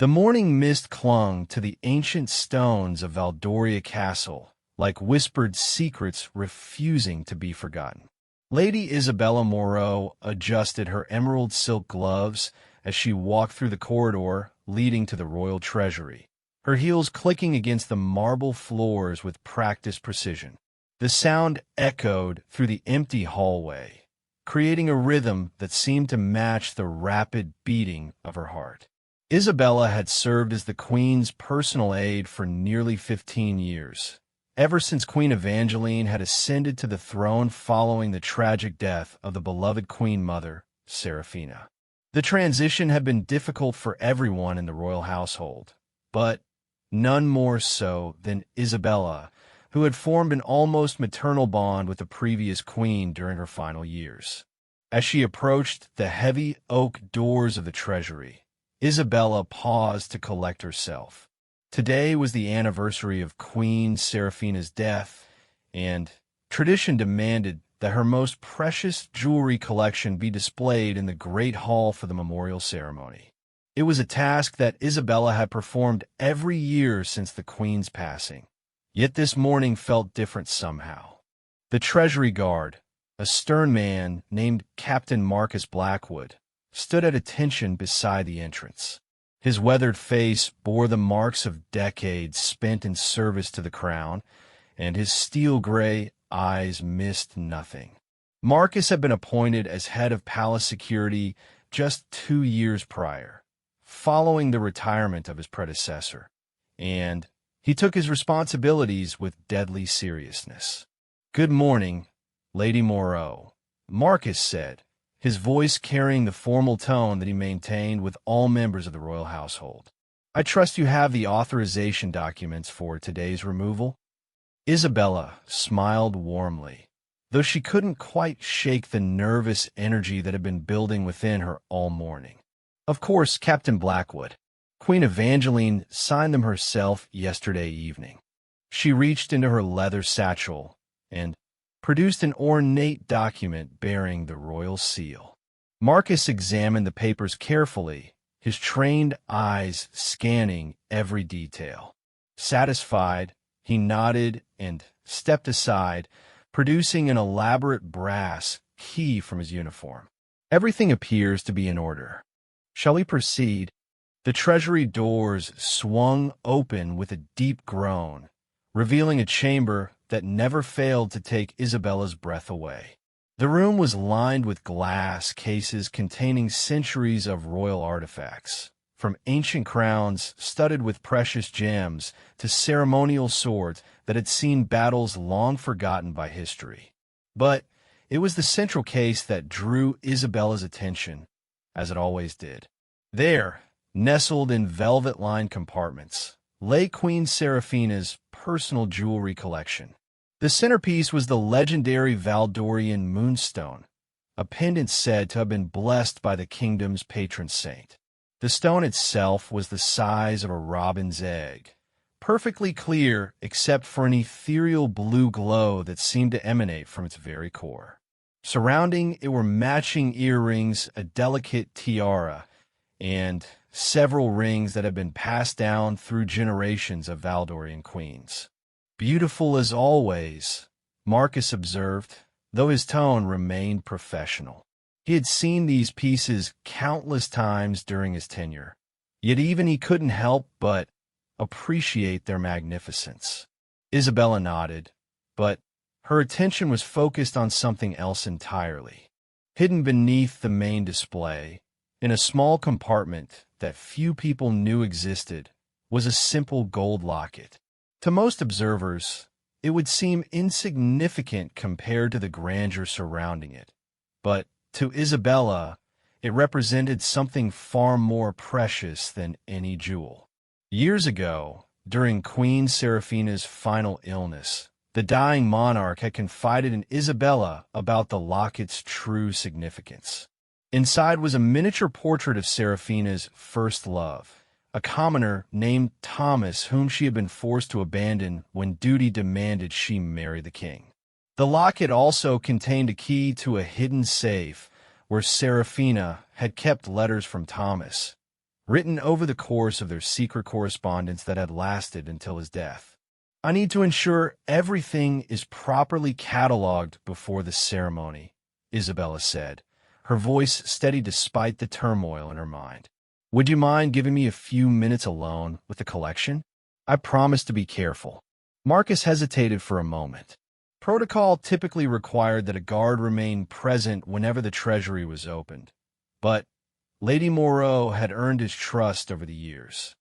The morning mist clung to the ancient stones of Valdoria Castle, like whispered secrets refusing to be forgotten. Lady Isabella Moreau adjusted her emerald silk gloves as she walked through the corridor leading to the royal treasury, her heels clicking against the marble floors with practiced precision. The sound echoed through the empty hallway, creating a rhythm that seemed to match the rapid beating of her heart. Isabella had served as the Queen's personal aide for nearly 15 years, ever since Queen Evangeline had ascended to the throne following the tragic death of the beloved Queen Mother, Seraphina. The transition had been difficult for everyone in the royal household, but none more so than Isabella, who had formed an almost maternal bond with the previous queen during her final years. As she approached the heavy oak doors of the treasury, Isabella paused to collect herself. Today was the anniversary of Queen Seraphina's death, and tradition demanded that her most precious jewelry collection be displayed in the Great Hall for the memorial ceremony. It was a task that Isabella had performed every year since the Queen's passing. Yet this morning felt different somehow. The Treasury Guard, a stern man named Captain Marcus Blackwood, stood at attention beside the entrance. His weathered face bore the marks of decades spent in service to the crown, and his steel-gray eyes missed nothing. Marcus had been appointed as head of palace security just 2 years prior, following the retirement of his predecessor, and he took his responsibilities with deadly seriousness. "Good morning, Lady Moreau," Marcus said, his voice carrying the formal tone that he maintained with all members of the royal household. "I trust you have the authorization documents for today's removal?" Isabella smiled warmly, though she couldn't quite shake the nervous energy that had been building within her all morning. "Of course, Captain Blackwood. Queen Evangeline signed them herself yesterday evening." She reached into her leather satchel and produced an ornate document bearing the royal seal. Marcus examined the papers carefully, his trained eyes scanning every detail. Satisfied, he nodded and stepped aside, producing an elaborate brass key from his uniform. "Everything appears to be in order. Shall we proceed?" The treasury doors swung open with a deep groan, revealing a chamber that never failed to take Isabella's breath away. The room was lined with glass cases containing centuries of royal artifacts, from ancient crowns studded with precious gems to ceremonial swords that had seen battles long forgotten by history. But it was the central case that drew Isabella's attention, as it always did. There, nestled in velvet-lined compartments, lay Queen Seraphina's personal jewelry collection. The centerpiece was the legendary Valdorian moonstone, a pendant said to have been blessed by the kingdom's patron saint. The stone itself was the size of a robin's egg, perfectly clear except for an ethereal blue glow that seemed to emanate from its very core. Surrounding it were matching earrings, a delicate tiara, and several rings that had been passed down through generations of Valdorian queens. "Beautiful as always," Marcus observed, though his tone remained professional. He had seen these pieces countless times during his tenure, yet even he couldn't help but appreciate their magnificence. Isabella nodded, but her attention was focused on something else entirely. Hidden beneath the main display, in a small compartment that few people knew existed, was a simple gold locket. To most observers, it would seem insignificant compared to the grandeur surrounding it, but to Isabella, it represented something far more precious than any jewel. Years ago, during Queen Seraphina's final illness, the dying monarch had confided in Isabella about the locket's true significance. Inside was a miniature portrait of Seraphina's first love, a commoner named Thomas whom she had been forced to abandon when duty demanded she marry the king. The locket also contained a key to a hidden safe where Seraphina had kept letters from Thomas, written over the course of their secret correspondence that had lasted until his death. I need to ensure everything is properly cataloged before the ceremony, Isabella said, her voice steady despite the turmoil in her mind. Would you mind giving me a few minutes alone with the collection? I promise to be careful. Marcus hesitated for a moment. Protocol typically required that a guard remain present whenever the treasury was opened, but Lady Moreau had earned his trust over the years.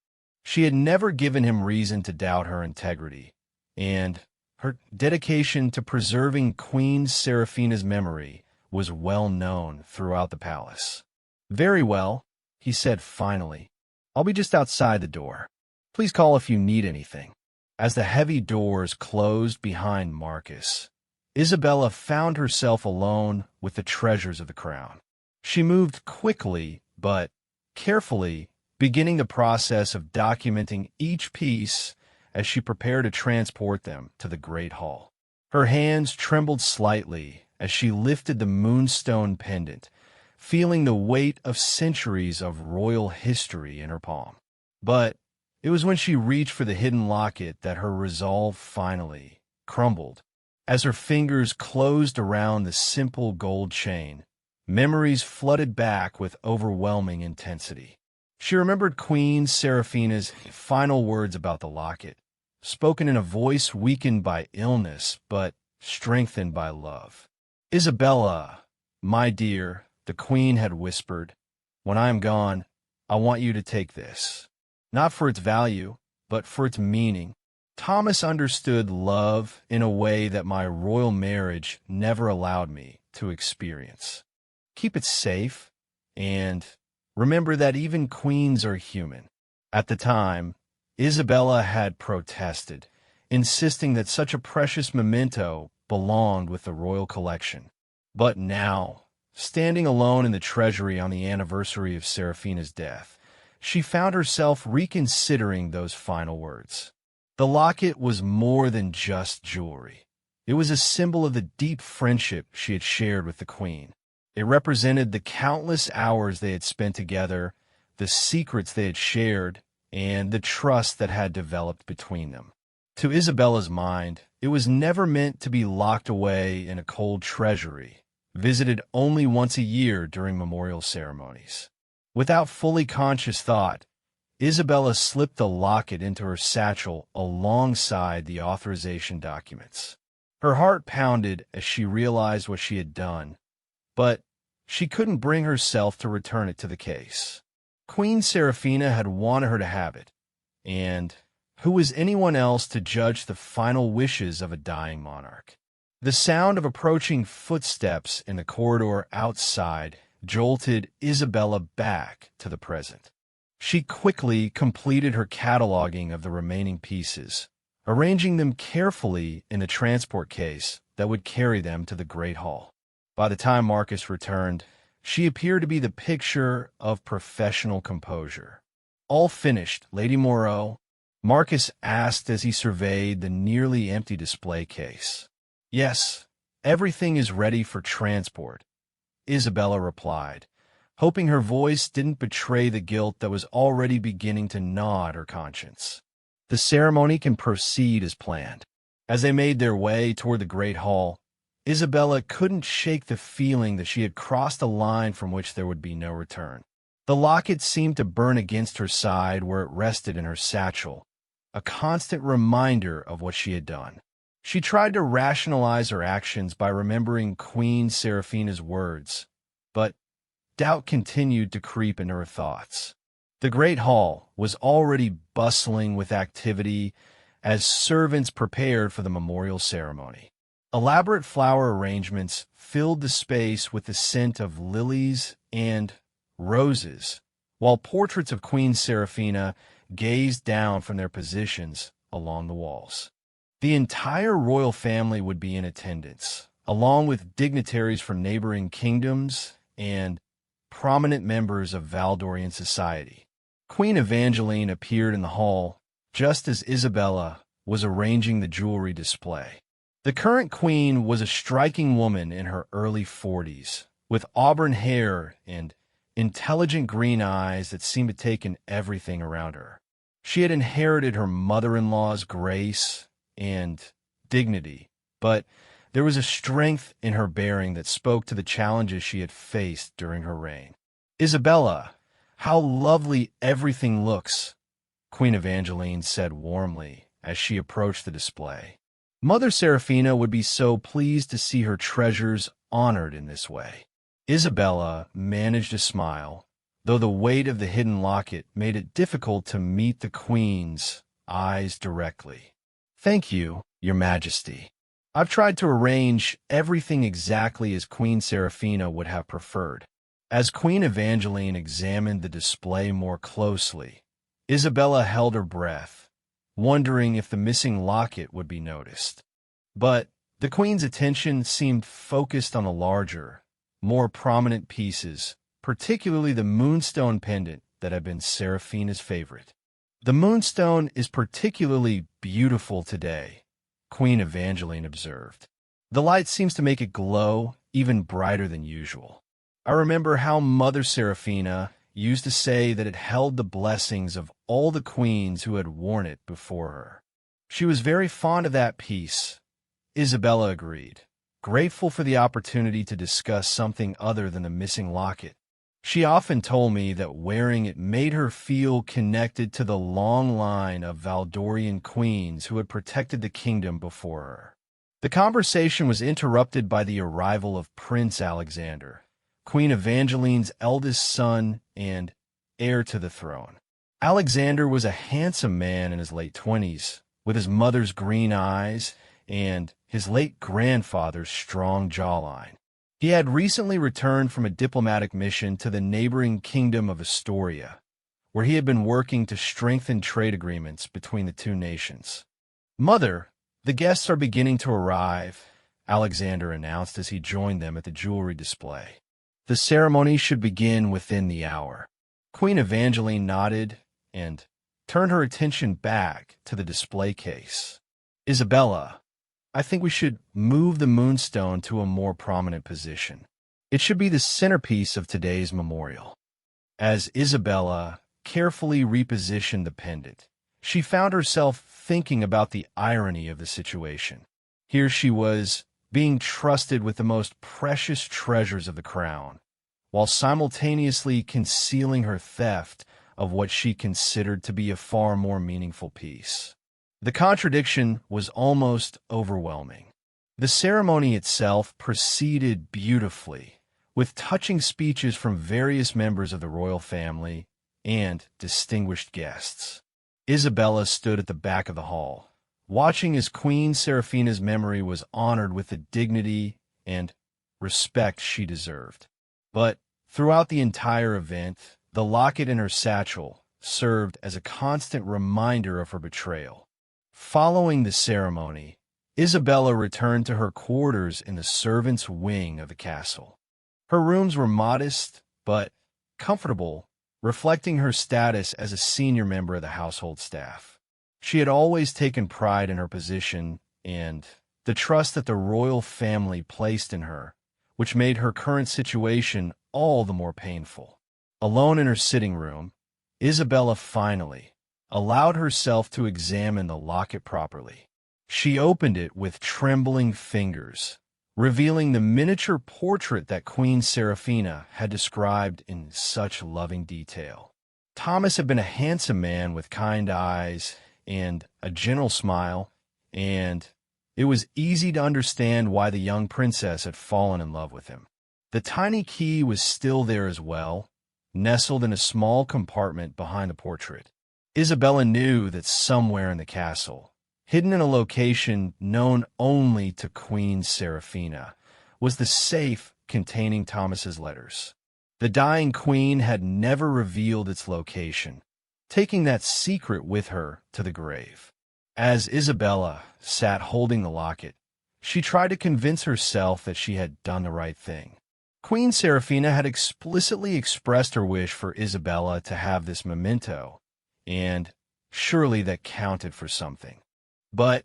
She had never given him reason to doubt her integrity, and her dedication to preserving Queen Seraphina's memory was well known throughout the palace. Very well, he said finally. I'll be just outside the door. Please call if you need anything. As the heavy doors closed behind Marcus, Isabella found herself alone with the treasures of the crown. She moved quickly, but carefully, beginning the process of documenting each piece as she prepared to transport them to the Great Hall. Her hands trembled slightly as she lifted the moonstone pendant, feeling the weight of centuries of royal history in her palm. But it was when she reached for the hidden locket that her resolve finally crumbled. As her fingers closed around the simple gold chain, memories flooded back with overwhelming intensity. She remembered Queen Seraphina's final words about the locket, spoken in a voice weakened by illness but strengthened by love. Isabella, my dear, the Queen had whispered, when I am gone, I want you to take this. Not for its value, but for its meaning. Thomas understood love in a way that my royal marriage never allowed me to experience. Keep it safe, and remember that even queens are human. At the time, Isabella had protested, insisting that such a precious memento belonged with the royal collection. But now, standing alone in the treasury on the anniversary of Seraphina's death, she found herself reconsidering those final words. The locket was more than just jewelry. It was a symbol of the deep friendship she had shared with the Queen. It represented the countless hours they had spent together, the secrets they had shared, and the trust that had developed between them. To Isabella's mind, it was never meant to be locked away in a cold treasury, visited only once a year during memorial ceremonies. Without fully conscious thought, Isabella slipped the locket into her satchel alongside the authorization documents. Her heart pounded as she realized what she had done, but she couldn't bring herself to return it to the case. Queen Seraphina had wanted her to have it, and who was anyone else to judge the final wishes of a dying monarch? The sound of approaching footsteps in the corridor outside jolted Isabella back to the present. She quickly completed her cataloging of the remaining pieces, arranging them carefully in the transport case that would carry them to the Great Hall. By the time Marcus returned, she appeared to be the picture of professional composure. All finished, Lady Moreau? Marcus asked as he surveyed the nearly empty display case. Yes, everything is ready for transport, Isabella replied, hoping her voice didn't betray the guilt that was already beginning to gnaw at her conscience. The ceremony can proceed as planned. As they made their way toward the Great Hall, Isabella couldn't shake the feeling that she had crossed a line from which there would be no return. The locket seemed to burn against her side where it rested in her satchel, a constant reminder of what she had done. She tried to rationalize her actions by remembering Queen Seraphina's words, but doubt continued to creep into her thoughts. The Great Hall was already bustling with activity as servants prepared for the memorial ceremony. Elaborate flower arrangements filled the space with the scent of lilies and roses, while portraits of Queen Seraphina gazed down from their positions along the walls. The entire royal family would be in attendance, along with dignitaries from neighboring kingdoms and prominent members of Valdorian society. Queen Evangeline appeared in the hall just as Isabella was arranging the jewelry display. The current queen was a striking woman in her early 40s, with auburn hair and intelligent green eyes that seemed to take in everything around her. She had inherited her mother-in-law's grace and dignity, but there was a strength in her bearing that spoke to the challenges she had faced during her reign. "Isabella, how lovely everything looks," Queen Evangeline said warmly as she approached the display. Mother Seraphina would be so pleased to see her treasures honored in this way. Isabella managed a smile, though the weight of the hidden locket made it difficult to meet the Queen's eyes directly. "Thank you, Your Majesty. I've tried to arrange everything exactly as Queen Seraphina would have preferred." As Queen Evangeline examined the display more closely, Isabella held her breath, wondering if the missing locket would be noticed. But the Queen's attention seemed focused on the larger, more prominent pieces, particularly the moonstone pendant that had been Seraphina's favorite. "The moonstone is particularly beautiful today," Queen Evangeline observed. "The light seems to make it glow even brighter than usual. I remember how Mother Seraphina used to say that it held the blessings of all the queens who had worn it before her." "She was very fond of that piece," Isabella agreed, grateful for the opportunity to discuss something other than the missing locket. "She often told me that wearing it made her feel connected to the long line of Valdorian queens who had protected the kingdom before her." The conversation was interrupted by the arrival of Prince Alexander, Queen Evangeline's eldest son and heir to the throne. Alexander was a handsome man in his late 20s, with his mother's green eyes and his late grandfather's strong jawline. He had recently returned from a diplomatic mission to the neighboring kingdom of Astoria, where he had been working to strengthen trade agreements between the two nations. "Mother, the guests are beginning to arrive," Alexander announced as he joined them at the jewelry display. "The ceremony should begin within the hour." Queen Evangeline nodded and turned her attention back to the display case. "Isabella, I think we should move the moonstone to a more prominent position. It should be the centerpiece of today's memorial." As Isabella carefully repositioned the pendant, she found herself thinking about the irony of the situation. Here she was, being trusted with the most precious treasures of the crown, while simultaneously concealing her theft of what she considered to be a far more meaningful piece. The contradiction was almost overwhelming. The ceremony itself proceeded beautifully, with touching speeches from various members of the royal family and distinguished guests. Isabella stood at the back of the hall, watching as Queen Seraphina's memory was honored with the dignity and respect she deserved. But throughout the entire event, the locket in her satchel served as a constant reminder of her betrayal. Following the ceremony, Isabella returned to her quarters in the servants' wing of the castle. Her rooms were modest but comfortable, reflecting her status as a senior member of the household staff. She had always taken pride in her position and the trust that the royal family placed in her, which made her current situation all the more painful. Alone in her sitting room, Isabella finally allowed herself to examine the locket properly. She opened it with trembling fingers, revealing the miniature portrait that Queen Seraphina had described in such loving detail. Thomas had been a handsome man with kind eyes and a gentle smile, and it was easy to understand why the young princess had fallen in love with him. The tiny key was still there as well, nestled in a small compartment behind the portrait. Isabella knew that somewhere in the castle, hidden in a location known only to Queen Seraphina, was the safe containing Thomas's letters. The dying queen had never revealed its location, taking that secret with her to the grave. As Isabella sat holding the locket, she tried to convince herself that she had done the right thing. Queen Seraphina had explicitly expressed her wish for Isabella to have this memento, and surely that counted for something. But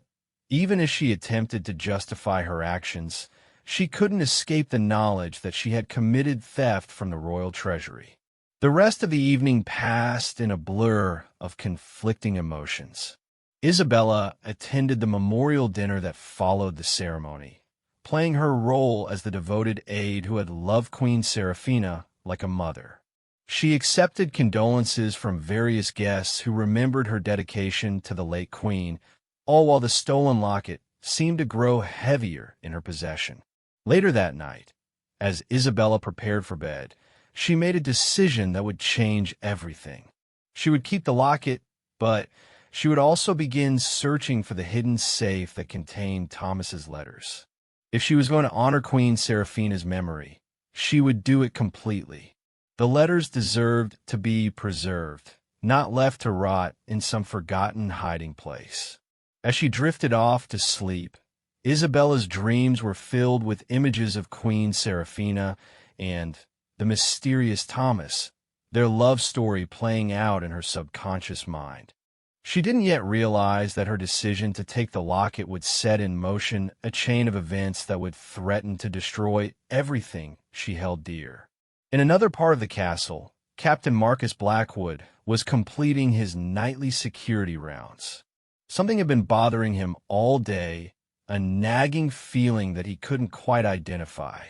even as she attempted to justify her actions, she couldn't escape the knowledge that she had committed theft from the royal treasury. The rest of the evening passed in a blur of conflicting emotions. Isabella attended the memorial dinner that followed the ceremony, playing her role as the devoted aide who had loved Queen Seraphina like a mother. She accepted condolences from various guests who remembered her dedication to the late queen, all while the stolen locket seemed to grow heavier in her possession. Later that night, as Isabella prepared for bed, she made a decision that would change everything. She would keep the locket, but she would also begin searching for the hidden safe that contained Thomas's letters. If she was going to honor Queen Seraphina's memory, she would do it completely. The letters deserved to be preserved, not left to rot in some forgotten hiding place. As she drifted off to sleep, Isabella's dreams were filled with images of Queen Seraphina and the mysterious Thomas, their love story playing out in her subconscious mind. She didn't yet realize that her decision to take the locket would set in motion a chain of events that would threaten to destroy everything she held dear. In another part of the castle, Captain Marcus Blackwood was completing his nightly security rounds. Something had been bothering him all day, a nagging feeling that he couldn't quite identify.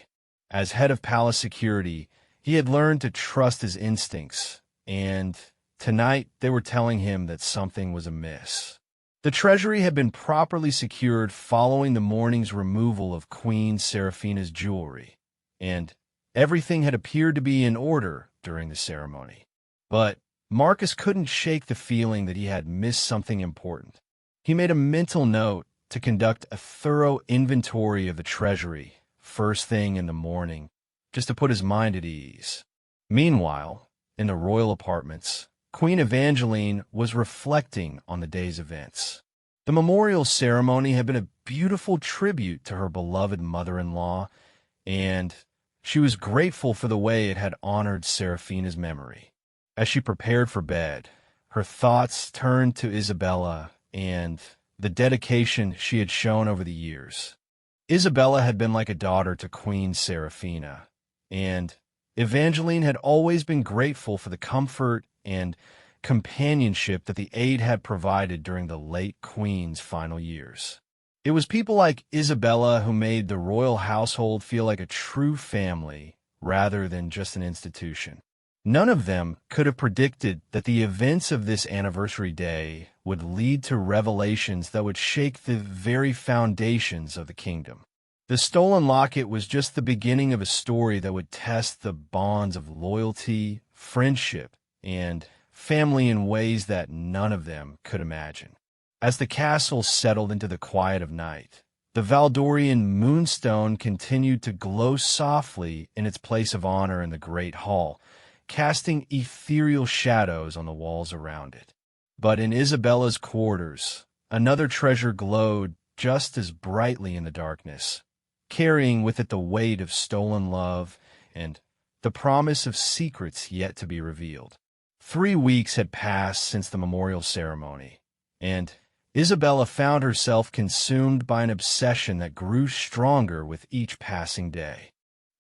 As head of palace security, he had learned to trust his instincts, and tonight they were telling him that something was amiss. The treasury had been properly secured following the morning's removal of Queen Seraphina's jewelry, and everything had appeared to be in order during the ceremony. But Marcus couldn't shake the feeling that he had missed something important. He made a mental note to conduct a thorough inventory of the treasury first thing in the morning, just to put his mind at ease. Meanwhile, in the royal apartments, Queen Evangeline was reflecting on the day's events. The memorial ceremony had been a beautiful tribute to her beloved mother-in-law, and she was grateful for the way it had honored Seraphina's memory. As she prepared for bed, her thoughts turned to Isabella and the dedication she had shown over the years. Isabella had been like a daughter to Queen Seraphina, and Evangeline had always been grateful for the comfort and companionship that the aide had provided during the late queen's final years. It was people like Isabella who made the royal household feel like a true family rather than just an institution. None of them could have predicted that the events of this anniversary day would lead to revelations that would shake the very foundations of the kingdom. The stolen locket was just the beginning of a story that would test the bonds of loyalty, friendship, and family in ways that none of them could imagine. As the castle settled into the quiet of night, the Valdorian moonstone continued to glow softly in its place of honor in the great hall, casting ethereal shadows on the walls around it. But in Isabella's quarters, another treasure glowed just as brightly in the darkness, carrying with it the weight of stolen love and the promise of secrets yet to be revealed. 3 weeks had passed since the memorial ceremony, and Isabella found herself consumed by an obsession that grew stronger with each passing day.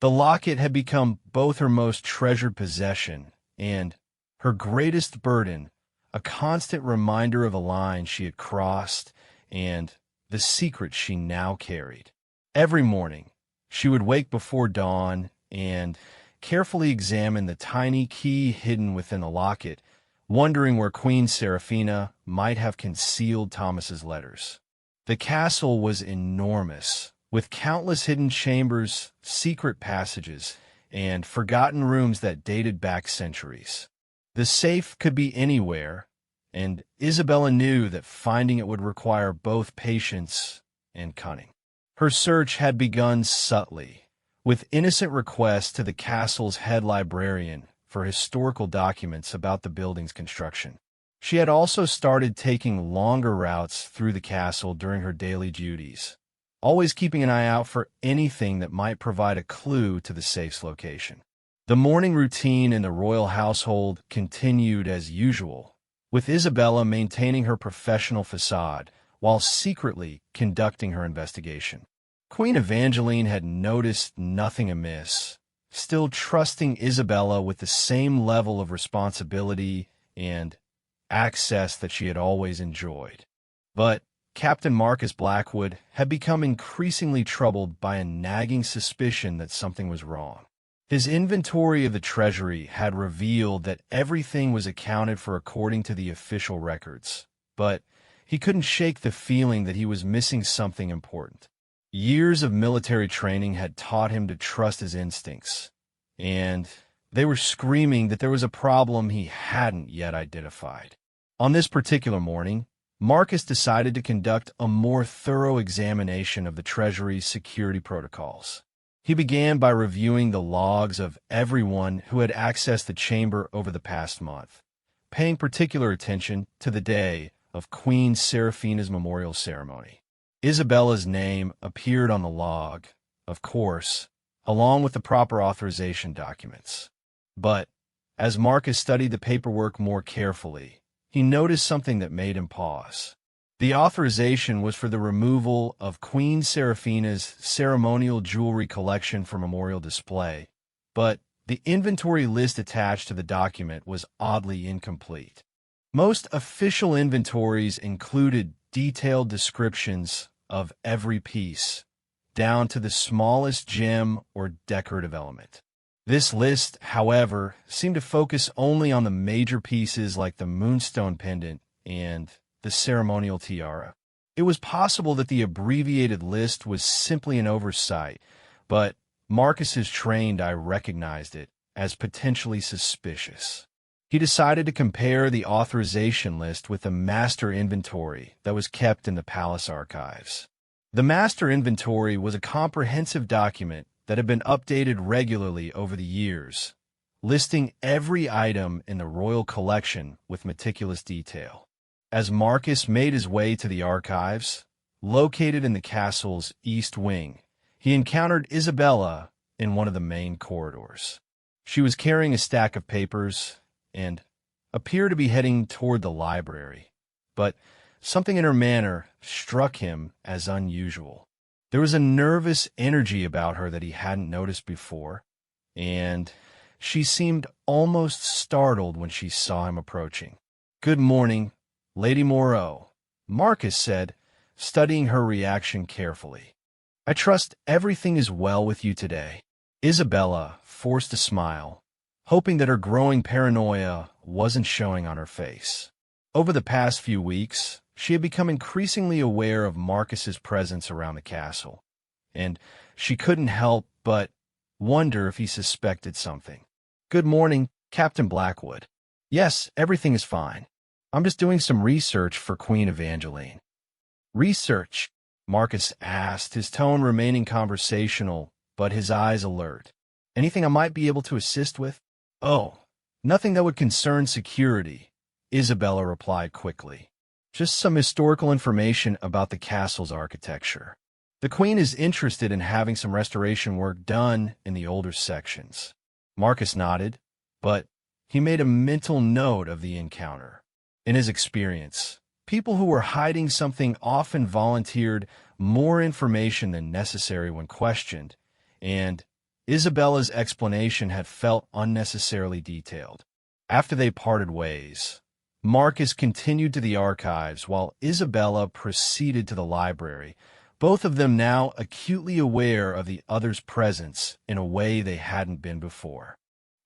The locket had become both her most treasured possession and her greatest burden, a constant reminder of a line she had crossed and the secret she now carried. Every morning, she would wake before dawn and carefully examine the tiny key hidden within the locket, wondering where Queen Seraphina might have concealed Thomas's letters. The castle was enormous, with countless hidden chambers, secret passages, and forgotten rooms that dated back centuries. The safe could be anywhere, and Isabella knew that finding it would require both patience and cunning. Her search had begun subtly, with innocent requests to the castle's head librarian for historical documents about the building's construction. She had also started taking longer routes through the castle during her daily duties, always keeping an eye out for anything that might provide a clue to the safe's location. The morning routine in the royal household continued as usual, with Isabella maintaining her professional facade while secretly conducting her investigation. Queen Evangeline had noticed nothing amiss, still trusting Isabella with the same level of responsibility and access that she had always enjoyed. But Captain Marcus Blackwood had become increasingly troubled by a nagging suspicion that something was wrong. His inventory of the treasury had revealed that everything was accounted for according to the official records, but he couldn't shake the feeling that he was missing something important. Years of military training had taught him to trust his instincts, and they were screaming that there was a problem he hadn't yet identified. On this particular morning, Marcus decided to conduct a more thorough examination of the Treasury's security protocols. He began by reviewing the logs of everyone who had accessed the chamber over the past month, paying particular attention to the day of Queen Seraphina's memorial ceremony. Isabella's name appeared on the log, of course, along with the proper authorization documents. But as Marcus studied the paperwork more carefully, he noticed something that made him pause. The authorization was for the removal of Queen Seraphina's ceremonial jewelry collection for memorial display, but the inventory list attached to the document was oddly incomplete. Most official inventories included detailed descriptions of every piece, down to the smallest gem or decorative element. This list, however, seemed to focus only on the major pieces like the moonstone pendant and the ceremonial tiara. It was possible that the abbreviated list was simply an oversight, but Marcus's trained eye recognized it as potentially suspicious. He decided to compare the authorization list with the master inventory that was kept in the palace archives. The master inventory was a comprehensive document that had been updated regularly over the years, listing every item in the royal collection with meticulous detail. As Marcus made his way to the archives, located in the castle's east wing, he encountered Isabella in one of the main corridors. She was carrying a stack of papers and appeared to be heading toward the library, but something in her manner struck him as unusual. There was a nervous energy about her that he hadn't noticed before, and she seemed almost startled when she saw him approaching. "Good morning, Lady Moreau," Marcus said, studying her reaction carefully. "I trust everything is well with you today." Isabella forced a smile, hoping that her growing paranoia wasn't showing on her face. Over the past few weeks, she had become increasingly aware of Marcus's presence around the castle, and she couldn't help but wonder if he suspected something. "Good morning, Captain Blackwood." "Yes, everything is fine. I'm just doing some research for Queen Evangeline." "Research?" Marcus asked, his tone remaining conversational, but his eyes alert. "Anything I might be able to assist with?" "Oh, nothing that would concern security," Isabella replied quickly. "Just some historical information about the castle's architecture. The Queen is interested in having some restoration work done in the older sections." Marcus nodded, but he made a mental note of the encounter. In his experience, people who were hiding something often volunteered more information than necessary when questioned, and Isabella's explanation had felt unnecessarily detailed. After they parted ways, Marcus continued to the archives while Isabella proceeded to the library, both of them now acutely aware of the other's presence in a way they hadn't been before.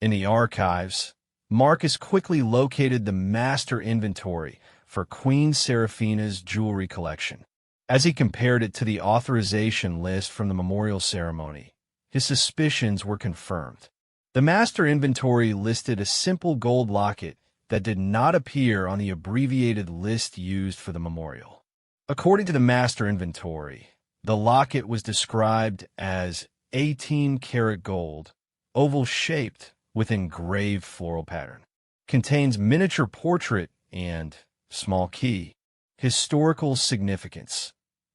In the archives, Marcus quickly located the master inventory for Queen Seraphina's jewelry collection. As he compared it to the authorization list from the memorial ceremony, his suspicions were confirmed. The master inventory listed a simple gold locket that did not appear on the abbreviated list used for the memorial. According to the master inventory, the locket was described as 18-karat gold, oval-shaped with engraved floral pattern. Contains miniature portrait and small key. Historical significance.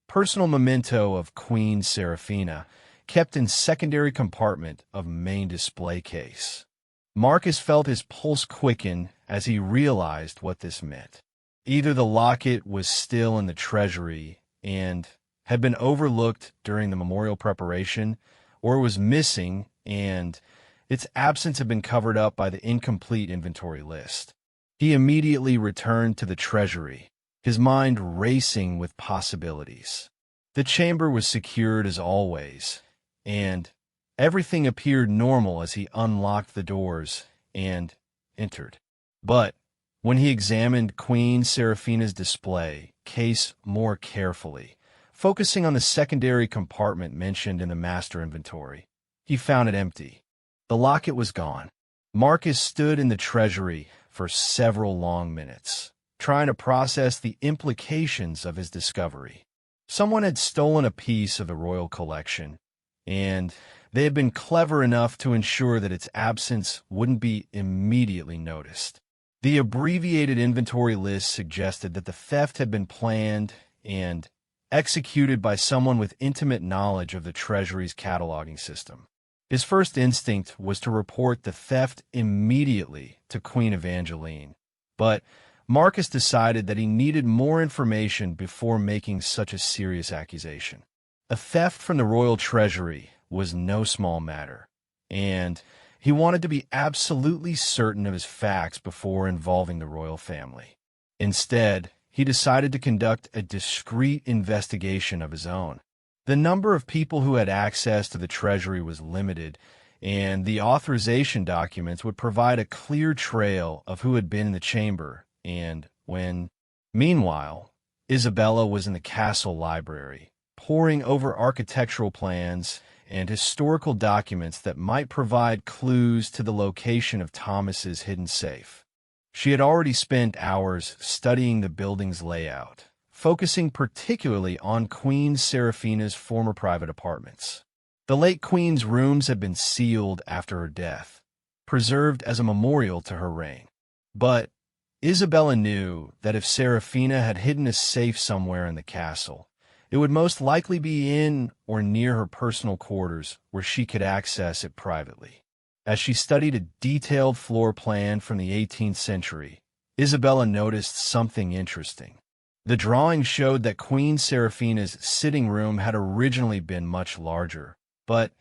Personal memento of Queen Seraphina, kept in secondary compartment of main display case. Marcus felt his pulse quicken as he realized what this meant. Either the locket was still in the treasury and had been overlooked during the memorial preparation, or it was missing and Its absence had been covered up by the incomplete inventory list. He immediately returned to the treasury, his mind racing with possibilities. The chamber was secured as always, and everything appeared normal as he unlocked the doors and entered. But when he examined Queen Seraphina's display case more carefully, focusing on the secondary compartment mentioned in the master inventory, he found it empty. The locket was gone. Marcus stood in the treasury for several long minutes, trying to process the implications of his discovery. Someone had stolen a piece of the royal collection, and they had been clever enough to ensure that its absence wouldn't be immediately noticed. The abbreviated inventory list suggested that the theft had been planned and executed by someone with intimate knowledge of the Treasury's cataloging system. His first instinct was to report the theft immediately to Queen Evangeline, but Marcus decided that he needed more information before making such a serious accusation. A theft from the royal treasury was no small matter, and he wanted to be absolutely certain of his facts before involving the royal family. Instead, he decided to conduct a discreet investigation of his own. The number of people who had access to the treasury was limited, and the authorization documents would provide a clear trail of who had been in the chamber and when. Meanwhile, Isabella was in the castle library, poring over architectural plans and historical documents that might provide clues to the location of Thomas's hidden safe. She had already spent hours studying the building's layout, focusing particularly on Queen Seraphina's former private apartments. The late Queen's rooms had been sealed after her death, preserved as a memorial to her reign. But Isabella knew that if Seraphina had hidden a safe somewhere in the castle, it would most likely be in or near her personal quarters where she could access it privately. As she studied a detailed floor plan from the 18th century, Isabella noticed something interesting. The drawing showed that Queen Seraphina's sitting room had originally been much larger, but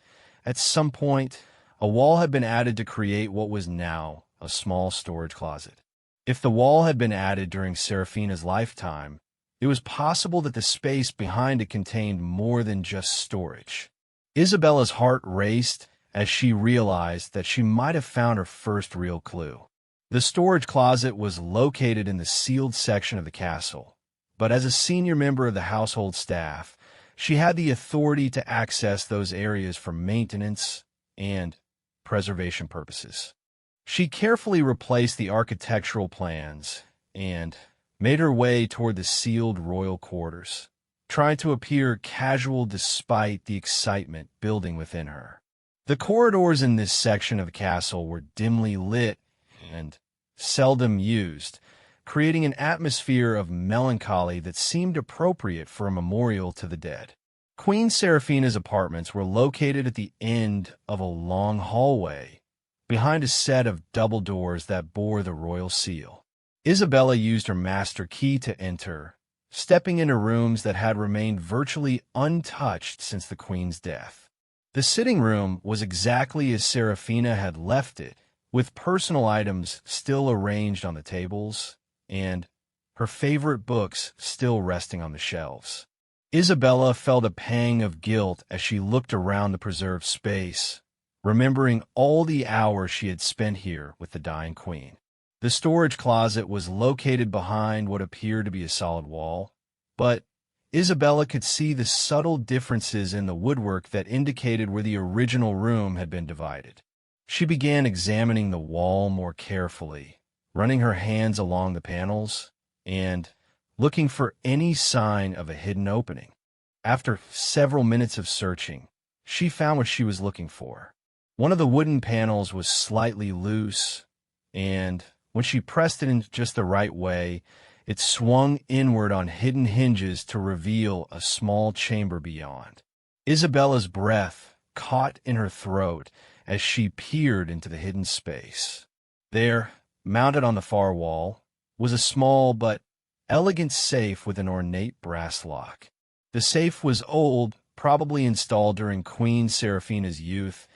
at some point, a wall had been added to create what was now a small storage closet. If the wall had been added during Seraphina's lifetime, it was possible that the space behind it contained more than just storage. Isabella's heart raced as she realized that she might have found her first real clue. The storage closet was located in the sealed section of the castle, but as a senior member of the household staff, she had the authority to access those areas for maintenance and preservation purposes. She carefully replaced the architectural plans and made her way toward the sealed royal quarters, trying to appear casual despite the excitement building within her. The corridors in this section of the castle were dimly lit and seldom used, creating an atmosphere of melancholy that seemed appropriate for a memorial to the dead. Queen Seraphina's apartments were located at the end of a long hallway, behind a set of double doors that bore the royal seal. Isabella used her master key to enter, stepping into rooms that had remained virtually untouched since the Queen's death. The sitting room was exactly as Seraphina had left it, with personal items still arranged on the tables and her favorite books still resting on the shelves. Isabella felt a pang of guilt as she looked around the preserved space, remembering all the hours she had spent here with the dying queen. The storage closet was located behind what appeared to be a solid wall, but Isabella could see the subtle differences in the woodwork that indicated where the original room had been divided. She began examining the wall more carefully, running her hands along the panels and looking for any sign of a hidden opening. After several minutes of searching, she found what she was looking for. One of the wooden panels was slightly loose, and when she pressed it in just the right way, it swung inward on hidden hinges to reveal a small chamber beyond. Isabella's breath caught in her throat as she peered into the hidden space. There, mounted on the far wall, was a small but elegant safe with an ornate brass lock. The safe was old, probably installed during Queen Seraphina's youth,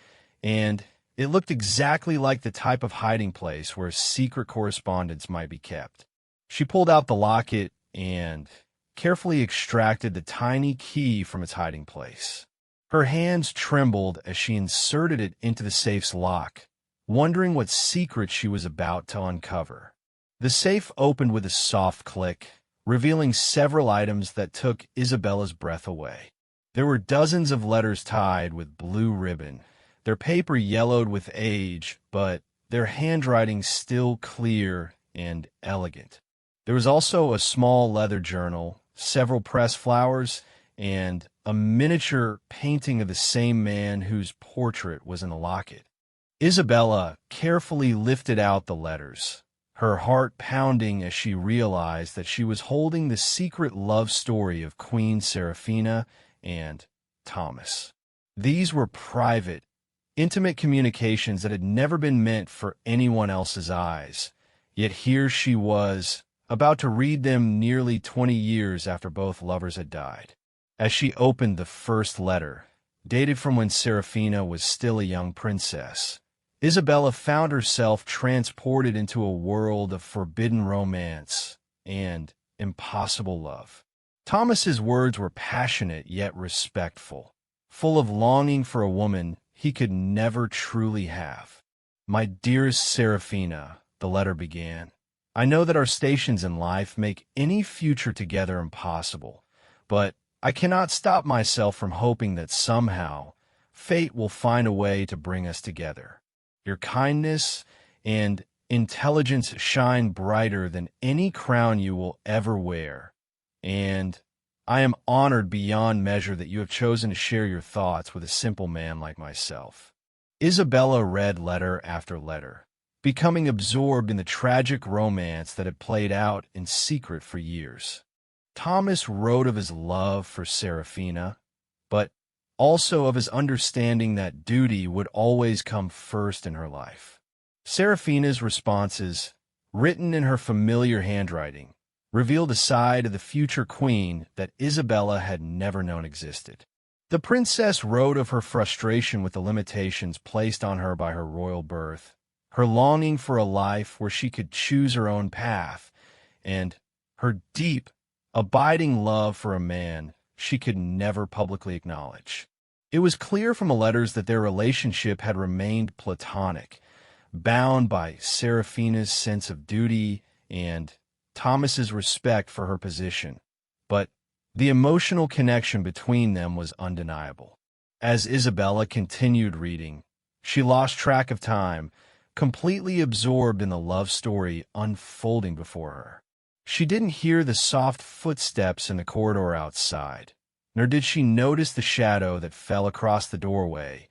and It looked exactly like the type of hiding place where secret correspondence might be kept. She pulled out the locket and carefully extracted the tiny key from its hiding place. Her hands trembled as she inserted it into the safe's lock, wondering what secret she was about to uncover. The safe opened with a soft click, revealing several items that took Isabella's breath away. There were dozens of letters tied with blue ribbon, their paper yellowed with age, but their handwriting still clear and elegant. There was also a small leather journal, several pressed flowers, and a miniature painting of the same man whose portrait was in the locket. Isabella carefully lifted out the letters, her heart pounding as she realized that she was holding the secret love story of Queen Seraphina and Thomas. These were private, intimate communications that had never been meant for anyone else's eyes, yet here she was, about to read them nearly 20 years after both lovers had died. As she opened the first letter, dated from when Seraphina was still a young princess, Isabella found herself transported into a world of forbidden romance and impossible love. Thomas's words were passionate yet respectful, full of longing for a woman he could never truly have. "My dearest Seraphina," the letter began, "I know that our stations in life make any future together impossible, but I cannot stop myself from hoping that somehow fate will find a way to bring us together. Your kindness and intelligence shine brighter than any crown you will ever wear, and I am honored beyond measure that you have chosen to share your thoughts with a simple man like myself." Isabella read letter after letter, becoming absorbed in the tragic romance that had played out in secret for years. Thomas wrote of his love for Seraphina, but also of his understanding that duty would always come first in her life. Seraphina's responses, written in her familiar handwriting, revealed a side of the future queen that Isabella had never known existed. The princess wrote of her frustration with the limitations placed on her by her royal birth, her longing for a life where she could choose her own path, and her deep, abiding love for a man she could never publicly acknowledge. It was clear from the letters that their relationship had remained platonic, bound by Seraphina's sense of duty and Thomas's respect for her position, but the emotional connection between them was undeniable. As Isabella continued reading, she lost track of time, completely absorbed in the love story unfolding before her. She didn't hear the soft footsteps in the corridor outside, nor did she notice the shadow that fell across the doorway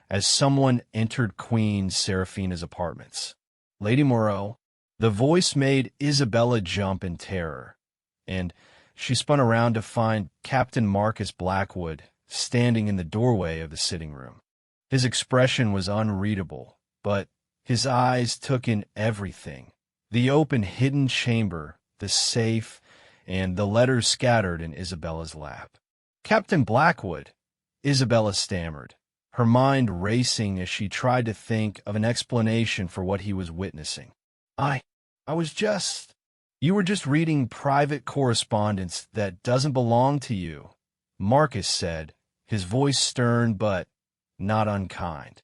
as someone entered Queen Seraphina's apartments. "Lady Moreau," the voice made Isabella jump in terror, and she spun around to find Captain Marcus Blackwood standing in the doorway of the sitting room. His expression was unreadable, but his eyes took in everything: the open hidden chamber, the safe, and the letters scattered in Isabella's lap. "Captain Blackwood," Isabella stammered, her mind racing as she tried to think of an explanation for what he was witnessing. I was just... You were just reading private correspondence that doesn't belong to you," Marcus said, his voice stern but not unkind.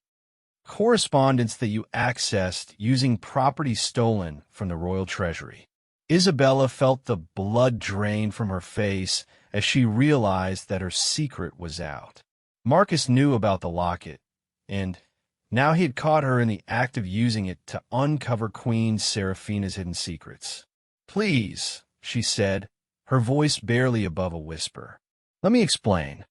"Correspondence that you accessed using property stolen from the royal treasury." Isabella felt the blood drain from her face as she realized that her secret was out. Marcus knew about the locket, and now he had caught her in the act of using it to uncover Queen Seraphina's hidden secrets. "Please," she said, her voice barely above a whisper. "Let me explain."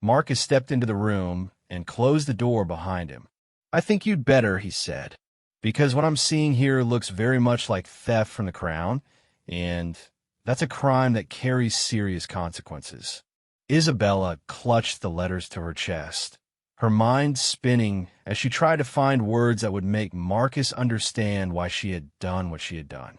Marcus stepped into the room and closed the door behind him. "I think you'd better," he said, "because what I'm seeing here looks very much like theft from the crown, and that's a crime that carries serious consequences." Isabella clutched the letters to her chest, her mind spinning as she tried to find words that would make Marcus understand why she had done what she had done.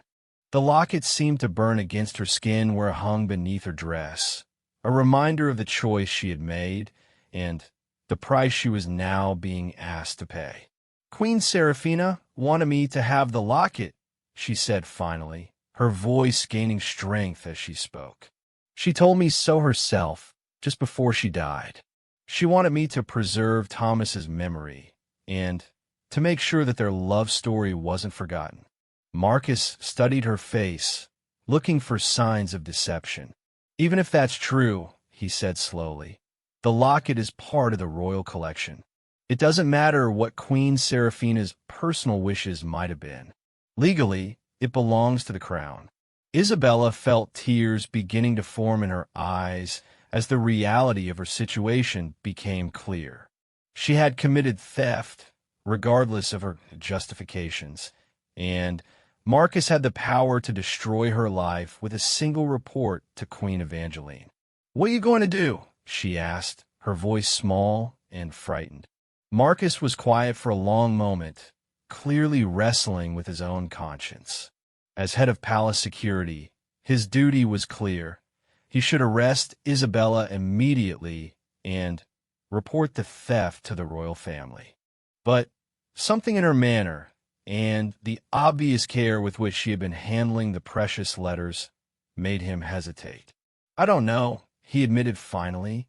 The locket seemed to burn against her skin where it hung beneath her dress, a reminder of the choice she had made and the price she was now being asked to pay. Queen Seraphina wanted me to have the locket, she said finally, her voice gaining strength as she spoke. She told me so herself, just before she died. She wanted me to preserve Thomas's memory and to make sure that their love story wasn't forgotten. Marcus studied her face, looking for signs of deception. Even if that's true, he said slowly, the locket is part of the royal collection. It doesn't matter what Queen Seraphina's personal wishes might have been. Legally, it belongs to the crown. Isabella felt tears beginning to form in her eyes as the reality of her situation became clear. She had committed theft, regardless of her justifications, and Marcus had the power to destroy her life with a single report to Queen Evangeline. "What are you going to do?" she asked, her voice small and frightened. Marcus was quiet for a long moment, clearly wrestling with his own conscience. As head of palace security, his duty was clear. He should arrest Isabella immediately and report the theft to the royal family. But something in her manner and the obvious care with which she had been handling the precious letters made him hesitate. "I don't know," he admitted finally,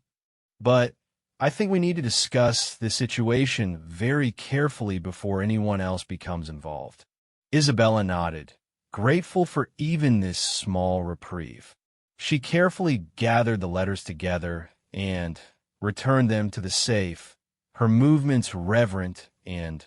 "but I think we need to discuss the situation very carefully before anyone else becomes involved." Isabella nodded, grateful for even this small reprieve. She carefully gathered the letters together and returned them to the safe, her movements reverent and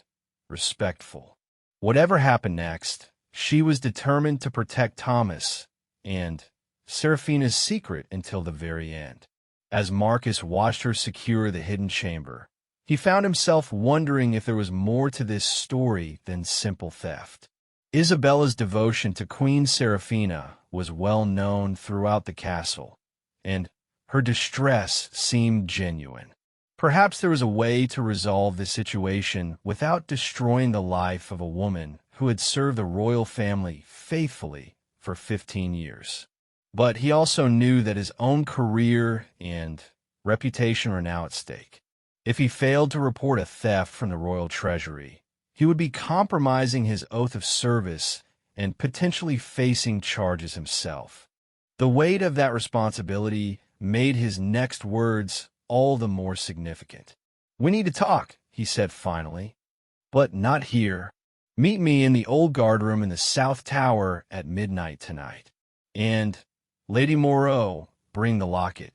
respectful. Whatever happened next, she was determined to protect Thomas and Seraphina's secret until the very end. As Marcus watched her secure the hidden chamber, he found himself wondering if there was more to this story than simple theft. Isabella's devotion to Queen Seraphina was well known throughout the castle, and her distress seemed genuine. Perhaps there was a way to resolve the situation without destroying the life of a woman who had served the royal family faithfully for 15 years. But he also knew that his own career and reputation were now at stake. If he failed to report a theft from the royal treasury, he would be compromising his oath of service and potentially facing charges himself. The weight of that responsibility made his next words all the more significant. "We need to talk," he said finally, "but not here. Meet me in the old guardroom in the South Tower at midnight tonight. And, Lady Moreau, bring the locket."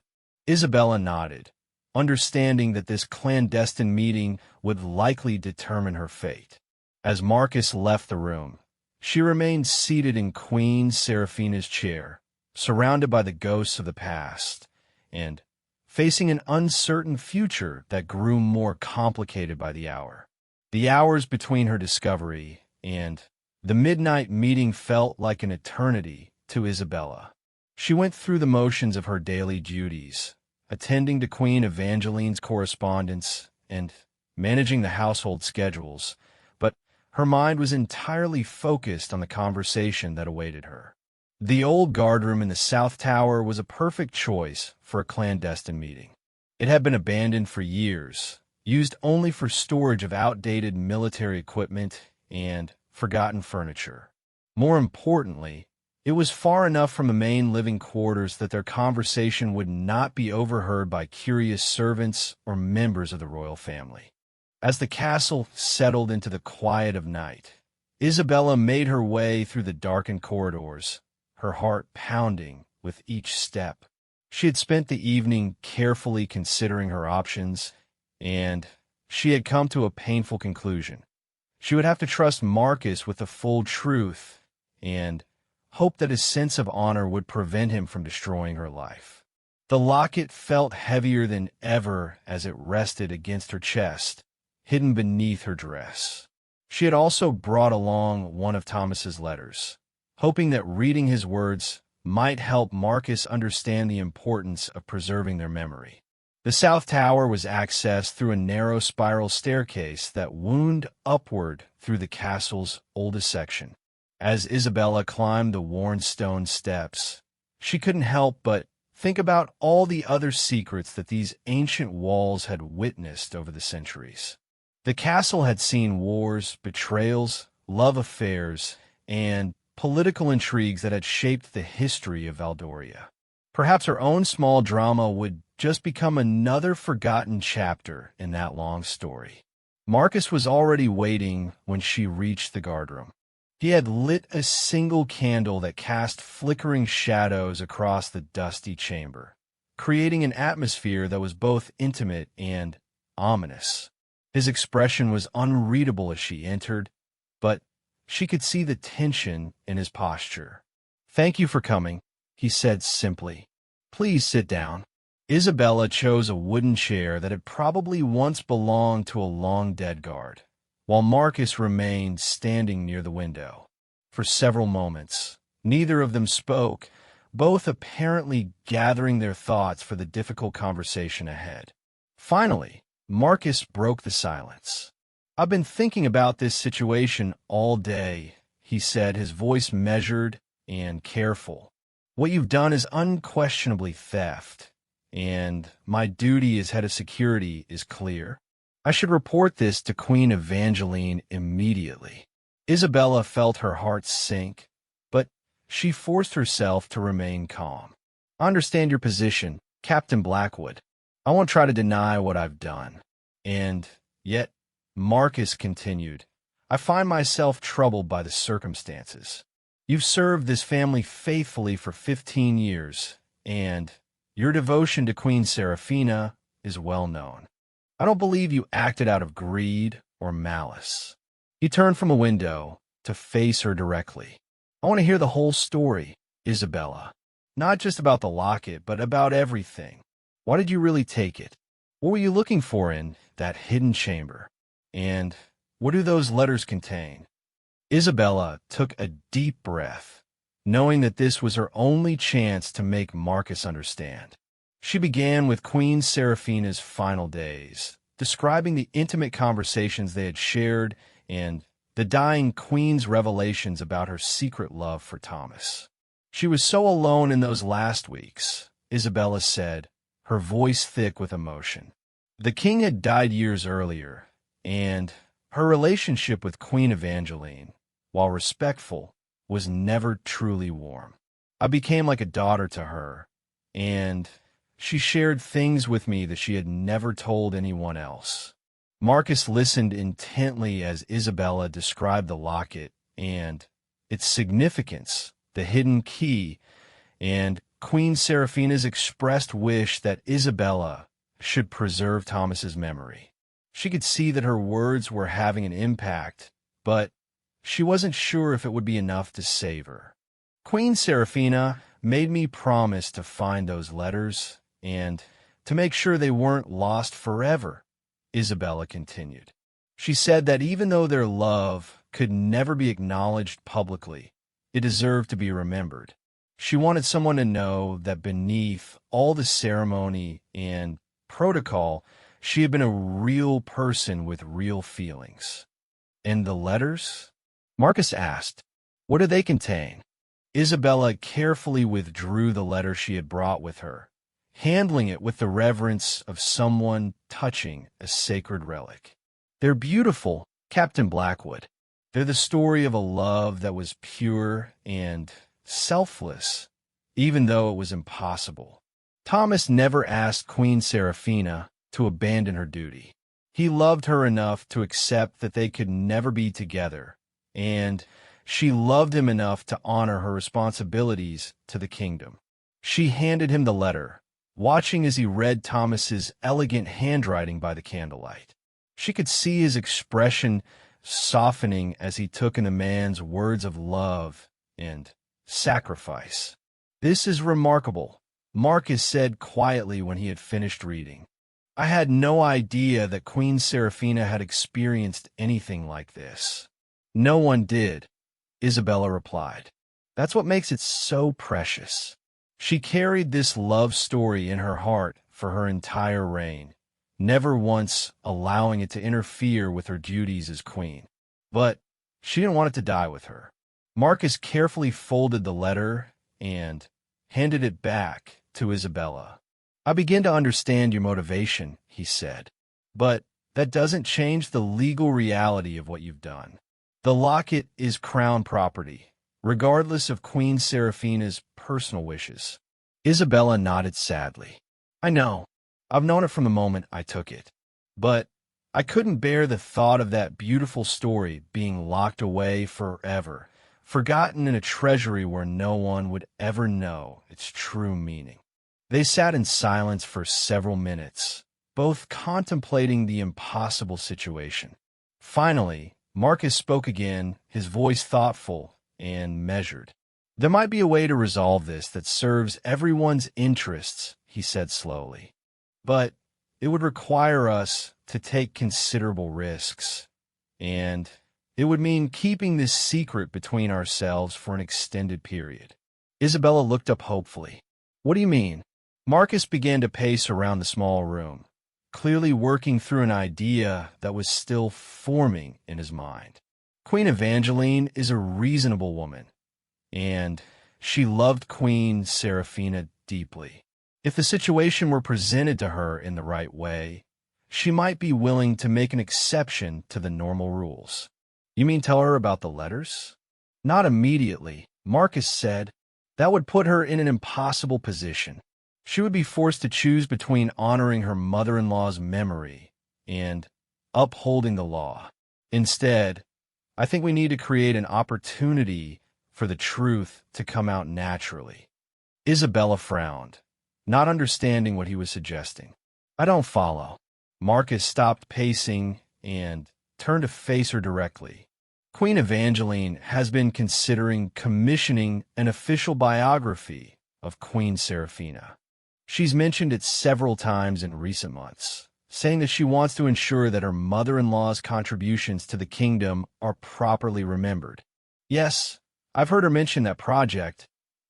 Isabella nodded, understanding that this clandestine meeting would likely determine her fate. As Marcus left the room, she remained seated in Queen Seraphina's chair, surrounded by the ghosts of the past, and facing an uncertain future that grew more complicated by the hour. The hours between her discovery and the midnight meeting felt like an eternity to Isabella. She went through the motions of her daily duties, attending to Queen Evangeline's correspondence and managing the household schedules, but her mind was entirely focused on the conversation that awaited her. The old guardroom in the South Tower was a perfect choice for a clandestine meeting. It had been abandoned for years, used only for storage of outdated military equipment and forgotten furniture. More importantly, it was far enough from the main living quarters that their conversation would not be overheard by curious servants or members of the royal family. As the castle settled into the quiet of night, Isabella made her way through the darkened corridors, her heart pounding with each step. She had spent the evening carefully considering her options, and she had come to a painful conclusion. She would have to trust Marcus with the full truth and hope that his sense of honor would prevent him from destroying her life. The locket felt heavier than ever as it rested against her chest, hidden beneath her dress. She had also brought along one of Thomas's letters, hoping that reading his words might help Marcus understand the importance of preserving their memory. The South Tower was accessed through a narrow spiral staircase that wound upward through the castle's oldest section. As Isabella climbed the worn stone steps, she couldn't help but think about all the other secrets that these ancient walls had witnessed over the centuries. The castle had seen wars, betrayals, love affairs, and political intrigues that had shaped the history of Valdoria. Perhaps her own small drama would just become another forgotten chapter in that long story. Marcus was already waiting when she reached the guardroom. He had lit a single candle that cast flickering shadows across the dusty chamber, creating an atmosphere that was both intimate and ominous. His expression was unreadable as she entered, but she could see the tension in his posture. "Thank you for coming," he said simply. "Please sit down." Isabella chose a wooden chair that had probably once belonged to a long-dead guard, while Marcus remained standing near the window. For several moments, neither of them spoke, both apparently gathering their thoughts for the difficult conversation ahead. Finally, Marcus broke the silence. "I've been thinking about this situation all day," he said, his voice measured and careful. "What you've done is unquestionably theft, and my duty as head of security is clear. I should report this to Queen Evangeline immediately." Isabella felt her heart sink, but she forced herself to remain calm. "I understand your position, Captain Blackwood. I won't try to deny what I've done. And yet," Marcus continued, "I find myself troubled by the circumstances. You've served this family faithfully for 15 years, and your devotion to Queen Seraphina is well known. I don't believe you acted out of greed or malice." He turned from a window to face her directly. "I want to hear the whole story, Isabella. Not just about the locket, but about everything. Why did you really take it? What were you looking for in that hidden chamber? And what do those letters contain?" Isabella took a deep breath, knowing that this was her only chance to make Marcus understand. She began with Queen Seraphina's final days, describing the intimate conversations they had shared and the dying queen's revelations about her secret love for Thomas. "She was so alone in those last weeks," Isabella said, her voice thick with emotion. "The king had died years earlier, and her relationship with Queen Evangeline, while respectful, was never truly warm. I became like a daughter to her, and she shared things with me that she had never told anyone else." Marcus listened intently as Isabella described the locket and its significance, the hidden key, and Queen Seraphina's expressed wish that Isabella should preserve Thomas's memory. She could see that her words were having an impact, but she wasn't sure if it would be enough to save her. "Queen Seraphina made me promise to find those letters and to make sure they weren't lost forever," Isabella continued. "She said that even though their love could never be acknowledged publicly, it deserved to be remembered. She wanted someone to know that beneath all the ceremony and protocol, she had been a real person with real feelings." "And the letters?" Marcus asked. "What do they contain?" Isabella carefully withdrew the letter she had brought with her, handling it with the reverence of someone touching a sacred relic. "They're beautiful, Captain Blackwood. They're the story of a love that was pure and selfless, even though it was impossible. Thomas never asked Queen Seraphina to abandon her duty. He loved her enough to accept that they could never be together, and she loved him enough to honor her responsibilities to the kingdom." She handed him the letter, watching as he read Thomas's elegant handwriting by the candlelight. She could see his expression softening as he took in the man's words of love and sacrifice. "This is remarkable," Marcus said quietly when he had finished reading. "I had no idea that Queen Seraphina had experienced anything like this." "No one did," Isabella replied. "That's what makes it so precious. She carried this love story in her heart for her entire reign, never once allowing it to interfere with her duties as queen. But she didn't want it to die with her." Marcus carefully folded the letter and handed it back to Isabella. "I begin to understand your motivation," he said. "But that doesn't change the legal reality of what you've done. The locket is crown property, regardless of Queen Seraphina's personal wishes. Isabella nodded sadly. I know. I've known it from the moment I took it. But I couldn't bear the thought of that beautiful story being locked away forever, forgotten in a treasury where no one would ever know its true meaning. They sat in silence for several minutes, both contemplating the impossible situation. Finally, Marcus spoke again, his voice thoughtful and measured. There might be a way to resolve this that serves everyone's interests, he said slowly. But it would require us to take considerable risks, and it would mean keeping this secret between ourselves for an extended period. Isabella looked up hopefully. What do you mean? Marcus began to pace around the small room, clearly working through an idea that was still forming in his mind. Queen Evangeline is a reasonable woman, and she loved Queen Seraphina deeply. If the situation were presented to her in the right way, she might be willing to make an exception to the normal rules. You mean tell her about the letters? Not immediately, Marcus said. That would put her in an impossible position. She would be forced to choose between honoring her mother-in-law's memory and upholding the law. Instead, I think we need to create an opportunity for the truth to come out naturally. Isabella frowned, not understanding what he was suggesting. I don't follow. Marcus stopped pacing and turned to face her directly. Queen Evangeline has been considering commissioning an official biography of Queen Seraphina. She's mentioned it several times in recent months, saying that she wants to ensure that her mother-in-law's contributions to the kingdom are properly remembered. Yes, I've heard her mention that project,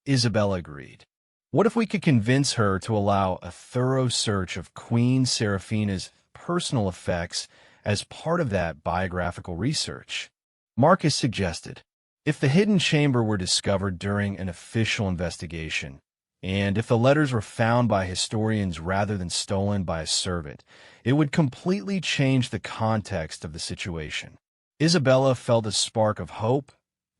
Isabella agreed. What if we could convince her to allow a thorough search of Queen Seraphina's personal effects as part of that biographical research? Marcus suggested. If the hidden chamber were discovered during an official investigation, and if the letters were found by historians rather than stolen by a servant, it would completely change the context of the situation. Isabella felt a spark of hope,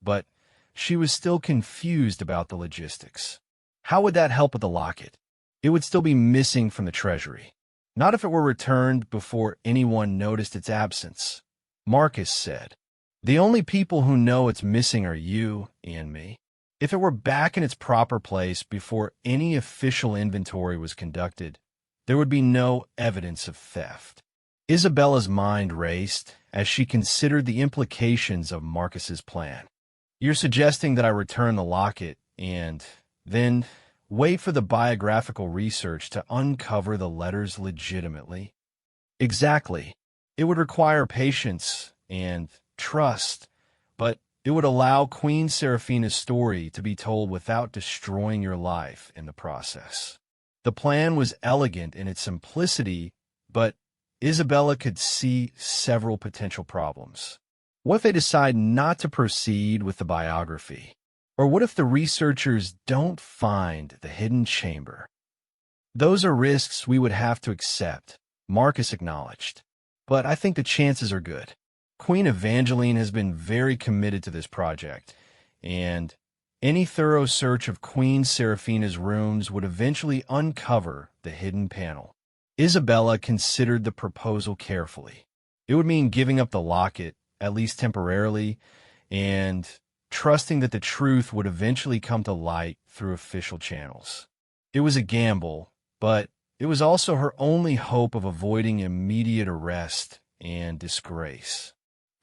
but she was still confused about the logistics. How would that help with the locket? It would still be missing from the treasury. Not if it were returned before anyone noticed its absence, Marcus said. The only people who know it's missing are you and me. If it were back in its proper place before any official inventory was conducted, there would be no evidence of theft. Isabella's mind raced as she considered the implications of Marcus's plan. You're suggesting that I return the locket and then wait for the biographical research to uncover the letters legitimately? Exactly. It would require patience and trust, but it would allow Queen Seraphina's story to be told without destroying your life in the process. The plan was elegant in its simplicity, but Isabella could see several potential problems. What if they decide not to proceed with the biography? Or what if the researchers don't find the hidden chamber? Those are risks we would have to accept, Marcus acknowledged. But I think the chances are good. Queen Evangeline has been very committed to this project, and any thorough search of Queen Seraphina's rooms would eventually uncover the hidden panel. Isabella considered the proposal carefully. It would mean giving up the locket, at least temporarily, and trusting that the truth would eventually come to light through official channels. It was a gamble, but it was also her only hope of avoiding immediate arrest and disgrace.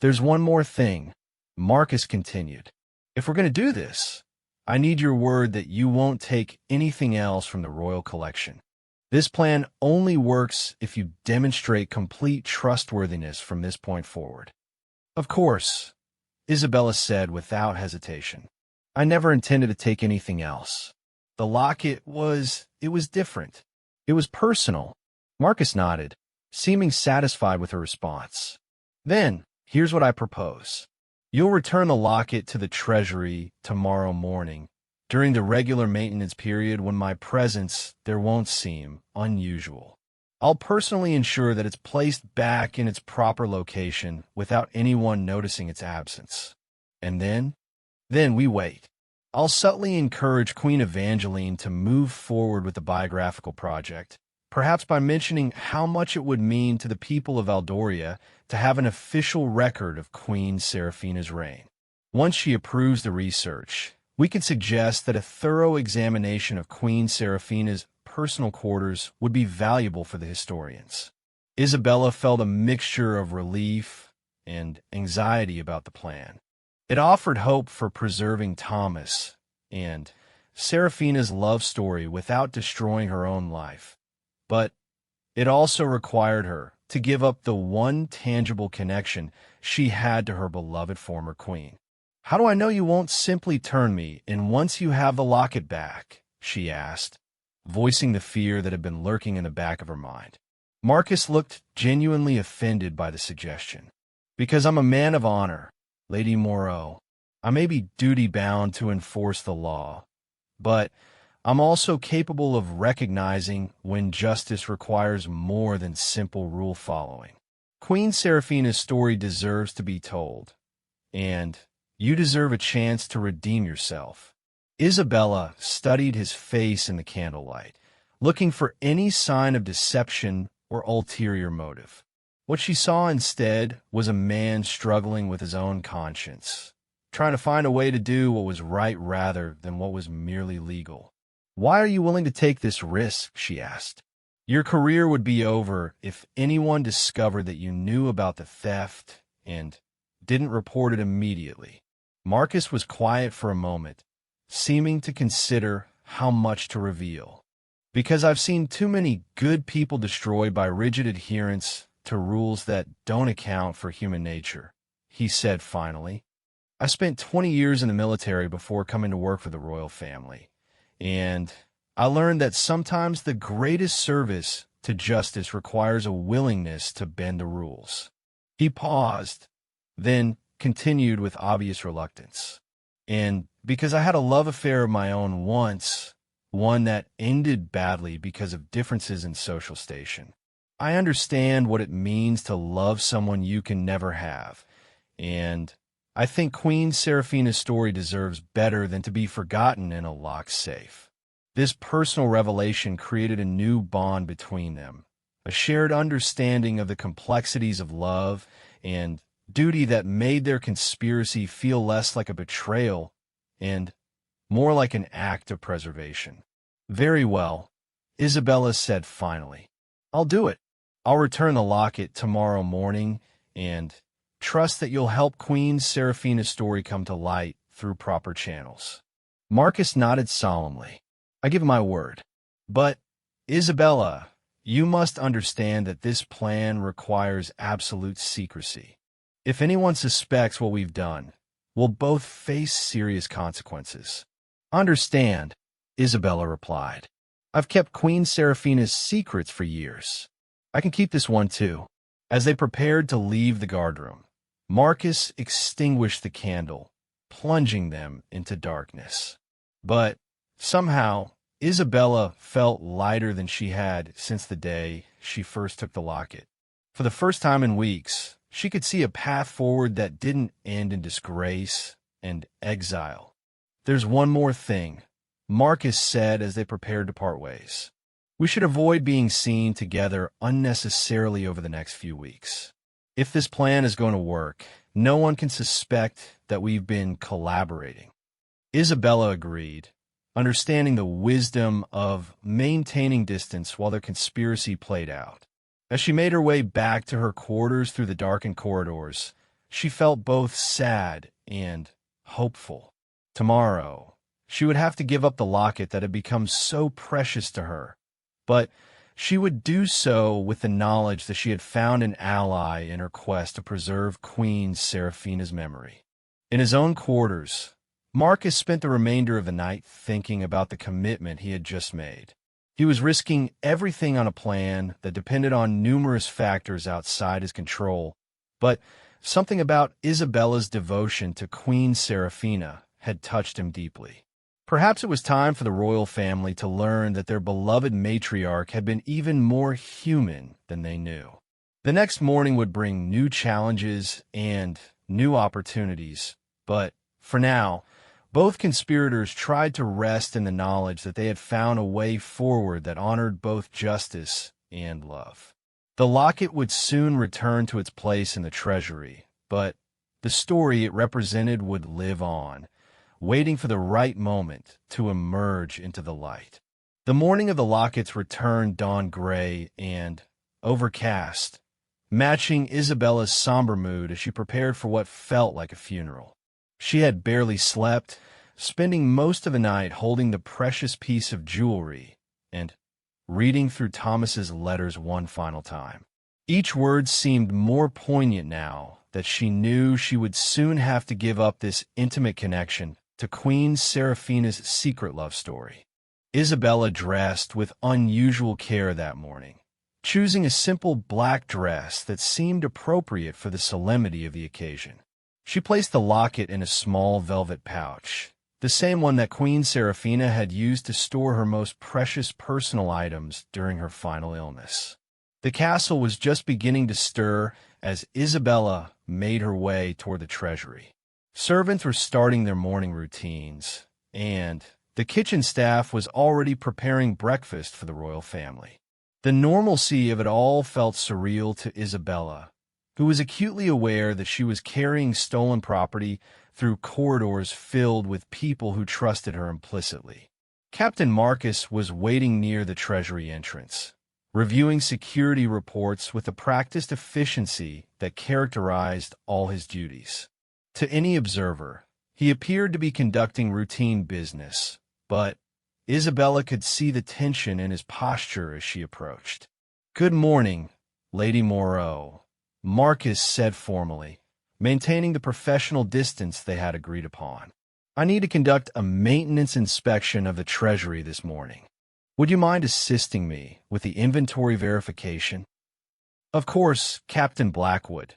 There's one more thing, Marcus continued. If we're going to do this, I need your word that you won't take anything else from the royal collection. This plan only works if you demonstrate complete trustworthiness from this point forward. Of course, Isabella said without hesitation. I never intended to take anything else. The locket was different. It was personal. Marcus nodded, seeming satisfied with her response. Then, here's what I propose. You'll return the locket to the treasury tomorrow morning, during the regular maintenance period when my presence there won't seem unusual. I'll personally ensure that it's placed back in its proper location without anyone noticing its absence. And then we wait. I'll subtly encourage Queen Evangeline to move forward with the biographical project, perhaps by mentioning how much it would mean to the people of Aldoria to have an official record of Queen Seraphina's reign. Once she approves the research, we can suggest that a thorough examination of Queen Seraphina's personal quarters would be valuable for the historians. Isabella felt a mixture of relief and anxiety about the plan. It offered hope for preserving Thomas and Seraphina's love story without destroying her own life, but it also required her to give up the one tangible connection she had to her beloved former queen. "How do I know you won't simply turn me in once you have the locket back?" she asked, voicing the fear that had been lurking in the back of her mind. Marcus looked genuinely offended by the suggestion. "Because I'm a man of honor, Lady Moreau. I may be duty-bound to enforce the law, but I'm also capable of recognizing when justice requires more than simple rule-following. Queen Seraphina's story deserves to be told, and you deserve a chance to redeem yourself." Isabella studied his face in the candlelight, looking for any sign of deception or ulterior motive. What she saw instead was a man struggling with his own conscience, trying to find a way to do what was right rather than what was merely legal. "Why are you willing to take this risk?" she asked. "Your career would be over if anyone discovered that you knew about the theft and didn't report it immediately." Marcus was quiet for a moment, seeming to consider how much to reveal. "Because I've seen too many good people destroyed by rigid adherence to rules that don't account for human nature," he said finally. "I spent 20 years in the military before coming to work for the royal family, and I learned that sometimes the greatest service to justice requires a willingness to bend the rules." He paused, then continued with obvious reluctance. "And because I had a love affair of my own once, one that ended badly because of differences in social station. I understand what it means to love someone you can never have, and I think Queen Seraphina's story deserves better than to be forgotten in a locked safe." This personal revelation created a new bond between them, a shared understanding of the complexities of love and duty that made their conspiracy feel less like a betrayal and more like an act of preservation. "Very well," Isabella said finally. "I'll do it. I'll return the locket tomorrow morning and trust that you'll help Queen Seraphina's story come to light through proper channels." Marcus nodded solemnly. "I give my word. But, Isabella, you must understand that this plan requires absolute secrecy. If anyone suspects what we've done, we'll both face serious consequences." "Understand," Isabella replied. "I've kept Queen Seraphina's secrets for years. I can keep this one too." As they prepared to leave the guardroom, Marcus extinguished the candle, plunging them into darkness. But somehow, Isabella felt lighter than she had since the day she first took the locket. For the first time in weeks, she could see a path forward that didn't end in disgrace and exile. "There's one more thing," Marcus said as they prepared to part ways. "We should avoid being seen together unnecessarily over the next few weeks. If this plan is going to work, no one can suspect that we've been collaborating." Isabella agreed, understanding the wisdom of maintaining distance while their conspiracy played out. As she made her way back to her quarters through the darkened corridors, she felt both sad and hopeful. Tomorrow, she would have to give up the locket that had become so precious to her, but she would do so with the knowledge that she had found an ally in her quest to preserve Queen Seraphina's memory. In his own quarters, Marcus spent the remainder of the night thinking about the commitment he had just made. He was risking everything on a plan that depended on numerous factors outside his control, but something about Isabella's devotion to Queen Seraphina had touched him deeply. Perhaps it was time for the royal family to learn that their beloved matriarch had been even more human than they knew. The next morning would bring new challenges and new opportunities, but for now, both conspirators tried to rest in the knowledge that they had found a way forward that honored both justice and love. The locket would soon return to its place in the treasury, but the story it represented would live on, waiting for the right moment to emerge into the light. The morning of the locket's return dawned gray and overcast, matching Isabella's somber mood as she prepared for what felt like a funeral. She had barely slept, spending most of the night holding the precious piece of jewelry and reading through Thomas's letters one final time. Each word seemed more poignant now that she knew she would soon have to give up this intimate connection to Queen Seraphina's secret love story. Isabella dressed with unusual care that morning, choosing a simple black dress that seemed appropriate for the solemnity of the occasion. She placed the locket in a small velvet pouch, the same one that Queen Seraphina had used to store her most precious personal items during her final illness. The castle was just beginning to stir as Isabella made her way toward the treasury. Servants were starting their morning routines, and the kitchen staff was already preparing breakfast for the royal family. The normalcy of it all felt surreal to Isabella, who was acutely aware that she was carrying stolen property through corridors filled with people who trusted her implicitly. Captain Marcus was waiting near the treasury entrance, reviewing security reports with the practiced efficiency that characterized all his duties. To any observer, he appeared to be conducting routine business, but Isabella could see the tension in his posture as she approached. "Good morning, Lady Moreau," Marcus said formally, maintaining the professional distance they had agreed upon. "I need to conduct a maintenance inspection of the treasury this morning. Would you mind assisting me with the inventory verification?" "Of course, Captain Blackwood,"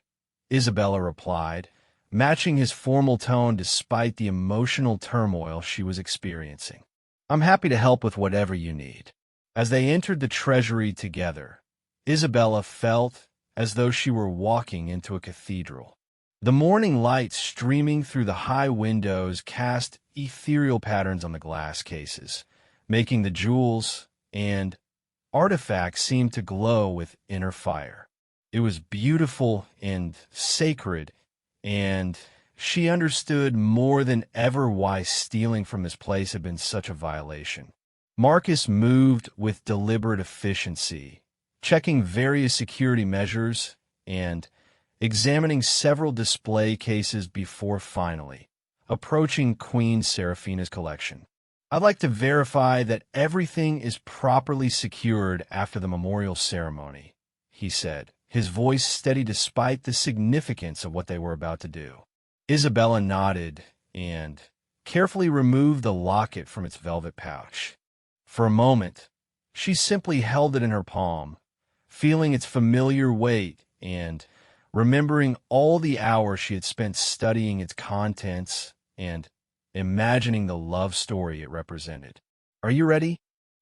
Isabella replied, matching his formal tone despite the emotional turmoil she was experiencing. "I'm happy to help with whatever you need." As they entered the treasury together, Isabella felt as though she were walking into a cathedral. The morning light streaming through the high windows cast ethereal patterns on the glass cases, making the jewels and artifacts seem to glow with inner fire. It was beautiful and sacred, and she understood more than ever why stealing from this place had been such a violation. Marcus moved with deliberate efficiency, checking various security measures and examining several display cases before finally approaching Queen Seraphina's collection. "I'd like to verify that everything is properly secured after the memorial ceremony," he said, his voice steady despite the significance of what they were about to do. Isabella nodded and carefully removed the locket from its velvet pouch. For a moment, she simply held it in her palm, feeling its familiar weight and remembering all the hours she had spent studying its contents and imagining the love story it represented. "Are you ready?"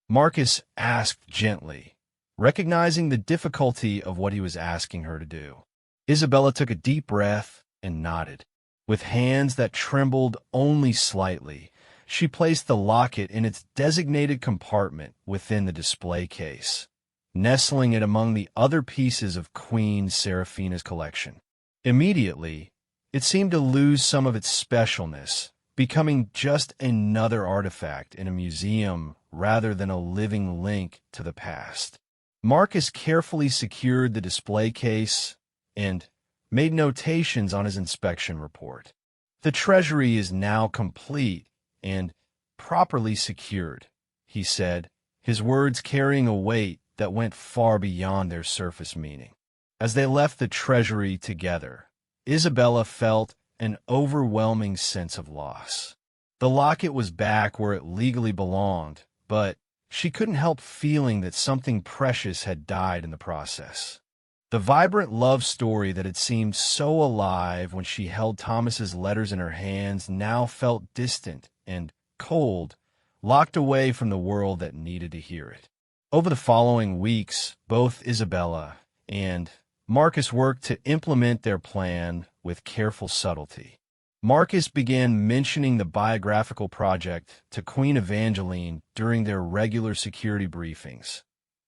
Marcus asked gently, recognizing the difficulty of what he was asking her to do. Isabella took a deep breath and nodded. With hands that trembled only slightly, she placed the locket in its designated compartment within the display case, nestling it among the other pieces of Queen Seraphina's collection. Immediately, it seemed to lose some of its specialness, becoming just another artifact in a museum rather than a living link to the past. Marcus carefully secured the display case and made notations on his inspection report. "The treasury is now complete and properly secured," he said, his words carrying a weight that went far beyond their surface meaning. As they left the treasury together, Isabella felt an overwhelming sense of loss. The locket was back where it legally belonged, but she couldn't help feeling that something precious had died in the process. The vibrant love story that had seemed so alive when she held Thomas's letters in her hands now felt distant and cold, locked away from the world that needed to hear it. Over the following weeks, both Isabella and Marcus worked to implement their plan with careful subtlety. Marcus began mentioning the biographical project to Queen Evangeline during their regular security briefings,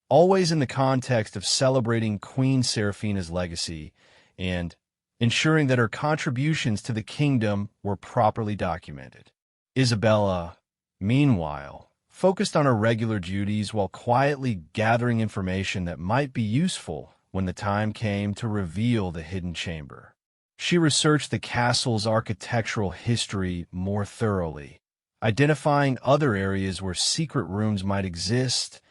always in the context of celebrating Queen Seraphina's legacy and ensuring that her contributions to the kingdom were properly documented. Isabella, meanwhile, focused on her regular duties while quietly gathering information that might be useful when the time came to reveal the hidden chamber. She researched the castle's architectural history more thoroughly, identifying other areas where secret rooms might exist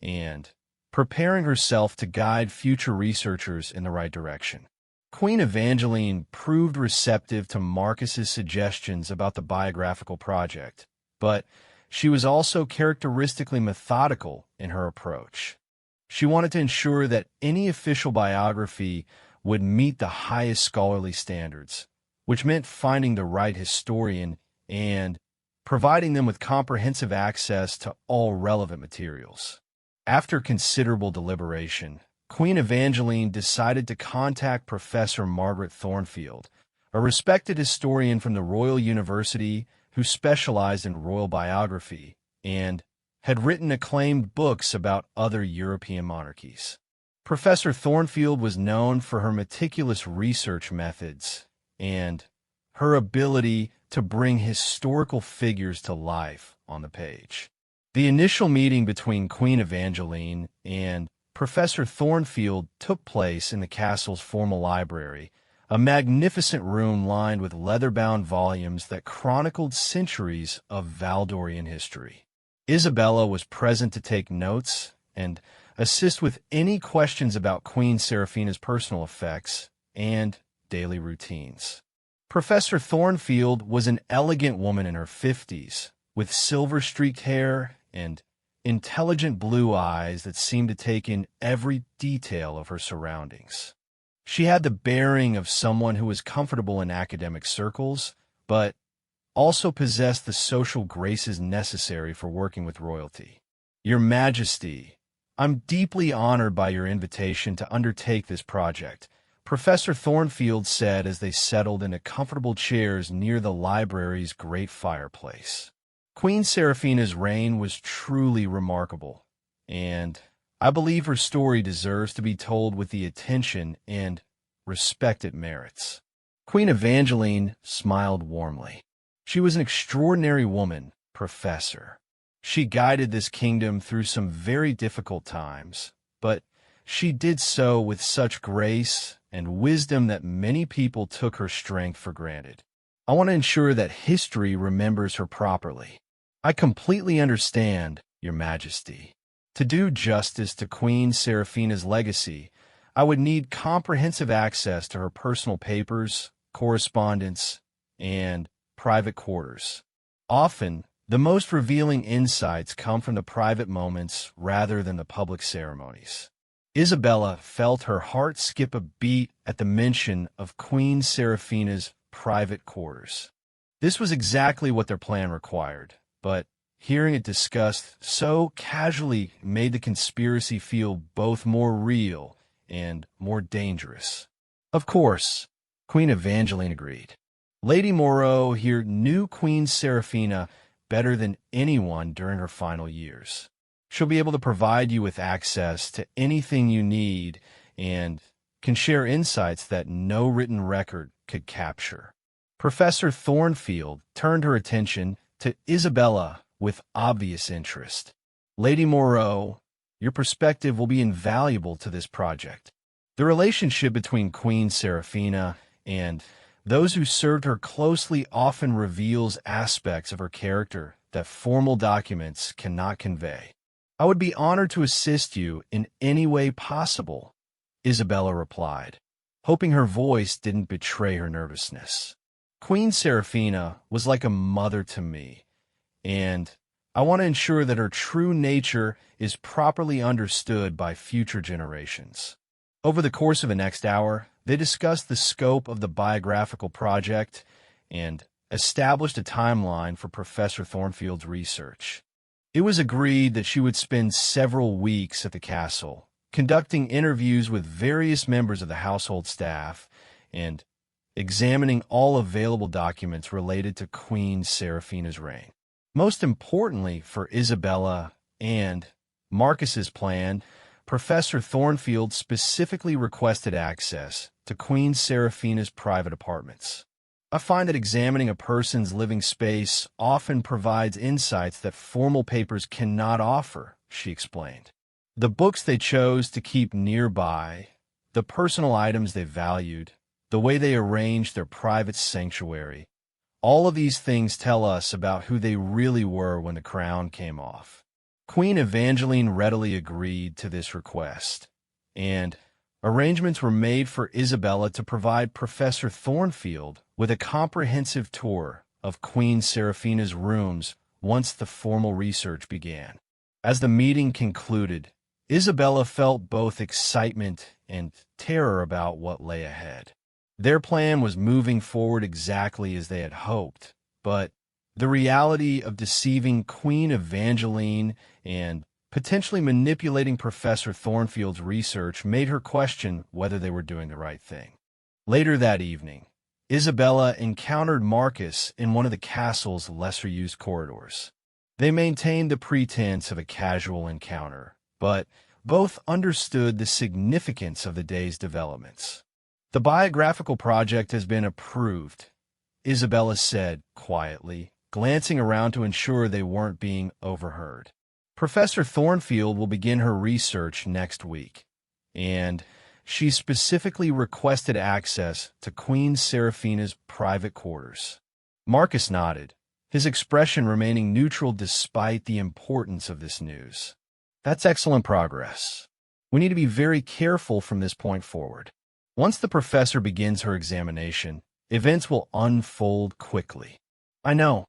and preparing herself to guide future researchers in the right direction. Queen Evangeline proved receptive to Marcus's suggestions about the biographical project, but she was also characteristically methodical in her approach. She wanted to ensure that any official biography would meet the highest scholarly standards, which meant finding the right historian and providing them with comprehensive access to all relevant materials. After considerable deliberation, Queen Evangeline decided to contact Professor Margaret Thornfield, a respected historian from the Royal University who specialized in royal biography and had written acclaimed books about other European monarchies. Professor Thornfield was known for her meticulous research methods and her ability to bring historical figures to life on the page. The initial meeting between Queen Evangeline and Professor Thornfield took place in the castle's formal library, a magnificent room lined with leather-bound volumes that chronicled centuries of Valdorian history. Isabella was present to take notes and assist with any questions about Queen Seraphina's personal effects and daily routines. Professor Thornfield was an elegant woman in her 50s, with silver-streaked hair and intelligent blue eyes that seemed to take in every detail of her surroundings. She had the bearing of someone who was comfortable in academic circles, but also possessed the social graces necessary for working with royalty. Your Majesty, I'm deeply honored by your invitation to undertake this project, Professor Thornfield said as they settled into comfortable chairs near the library's great fireplace. Queen Seraphina's reign was truly remarkable, and I believe her story deserves to be told with the attention and respect it merits. Queen Evangeline smiled warmly. She was an extraordinary woman, Professor. She guided this kingdom through some very difficult times, but she did so with such grace and wisdom that many people took her strength for granted. I want to ensure that history remembers her properly. I completely understand, Your Majesty. To do justice to Queen Seraphina's legacy, I would need comprehensive access to her personal papers, correspondence, and private quarters. Often, the most revealing insights come from the private moments rather than the public ceremonies. Isabella felt her heart skip a beat at the mention of Queen Seraphina's private quarters. This was exactly what their plan required, but hearing it discussed so casually made the conspiracy feel both more real and more dangerous. Of course, Queen Evangeline agreed. Lady Moreau here knew Queen Seraphina better than anyone during her final years. She'll be able to provide you with access to anything you need and can share insights that no written record could capture. Professor Thornfield turned her attention to Isabella with obvious interest. Lady Moreau, your perspective will be invaluable to this project. The relationship between Queen Seraphina and those who served her closely often reveals aspects of her character that formal documents cannot convey. I would be honored to assist you in any way possible, Isabella replied, hoping her voice didn't betray her nervousness. Queen Seraphina was like a mother to me, and I want to ensure that her true nature is properly understood by future generations. Over the course of the next hour, they discussed the scope of the biographical project and established a timeline for Professor Thornfield's research. It was agreed that she would spend several weeks at the castle, conducting interviews with various members of the household staff and examining all available documents related to Queen Seraphina's reign. Most importantly for Isabella and Marcus's plan, Professor Thornfield specifically requested access to Queen Seraphina's private apartments. I find that examining a person's living space often provides insights that formal papers cannot offer, she explained. The books they chose to keep nearby, the personal items they valued, the way they arranged their private sanctuary, all of these things tell us about who they really were when the crown came off. Queen Evangeline readily agreed to this request, and arrangements were made for Isabella to provide Professor Thornfield with a comprehensive tour of Queen Seraphina's rooms once the formal research began. As the meeting concluded, Isabella felt both excitement and terror about what lay ahead. Their plan was moving forward exactly as they had hoped, but the reality of deceiving Queen Evangeline and potentially manipulating Professor Thornfield's research made her question whether they were doing the right thing. Later that evening, Isabella encountered Marcus in one of the castle's lesser-used corridors. They maintained the pretense of a casual encounter, but both understood the significance of the day's developments. "The biographical project has been approved," Isabella said quietly, glancing around to ensure they weren't being overheard. "Professor Thornfield will begin her research next week, and she specifically requested access to Queen Seraphina's private quarters." Marcus nodded, his expression remaining neutral despite the importance of this news. "That's excellent progress. We need to be very careful from this point forward. Once the professor begins her examination, events will unfold quickly." "I know,"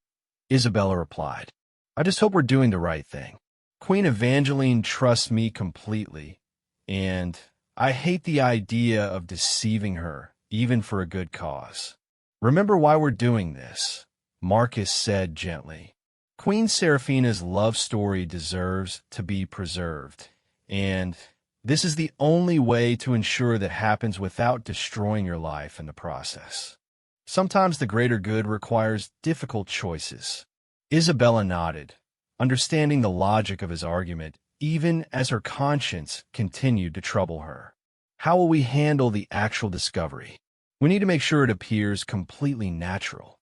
Isabella replied. "I just hope we're doing the right thing. Queen Evangeline trusts me completely, and I hate the idea of deceiving her, even for a good cause. Remember why we're doing this," Marcus said gently. "Queen Seraphina's love story deserves to be preserved, and this is the only way to ensure that happens without destroying your life in the process. Sometimes the greater good requires difficult choices." Isabella nodded, understanding the logic of his argument, even as her conscience continued to trouble her. "How will we handle the actual discovery? We need to make sure it appears completely natural."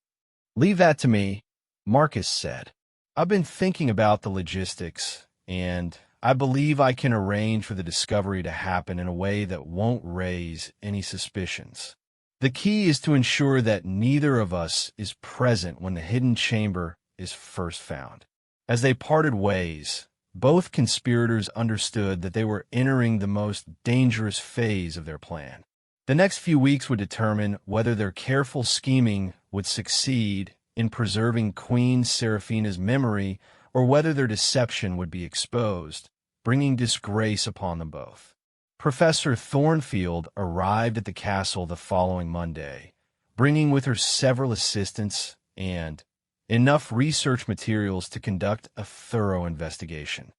"Leave that to me," Marcus said. "I've been thinking about the logistics, and I believe I can arrange for the discovery to happen in a way that won't raise any suspicions. The key is to ensure that neither of us is present when the hidden chamber is first found." As they parted ways, both conspirators understood that they were entering the most dangerous phase of their plan. The next few weeks would determine whether their careful scheming would succeed in preserving Queen Seraphina's memory or whether their deception would be exposed, bringing disgrace upon them both. Professor Thornfield arrived at the castle the following Monday, bringing with her several assistants and enough research materials to conduct a thorough investigation.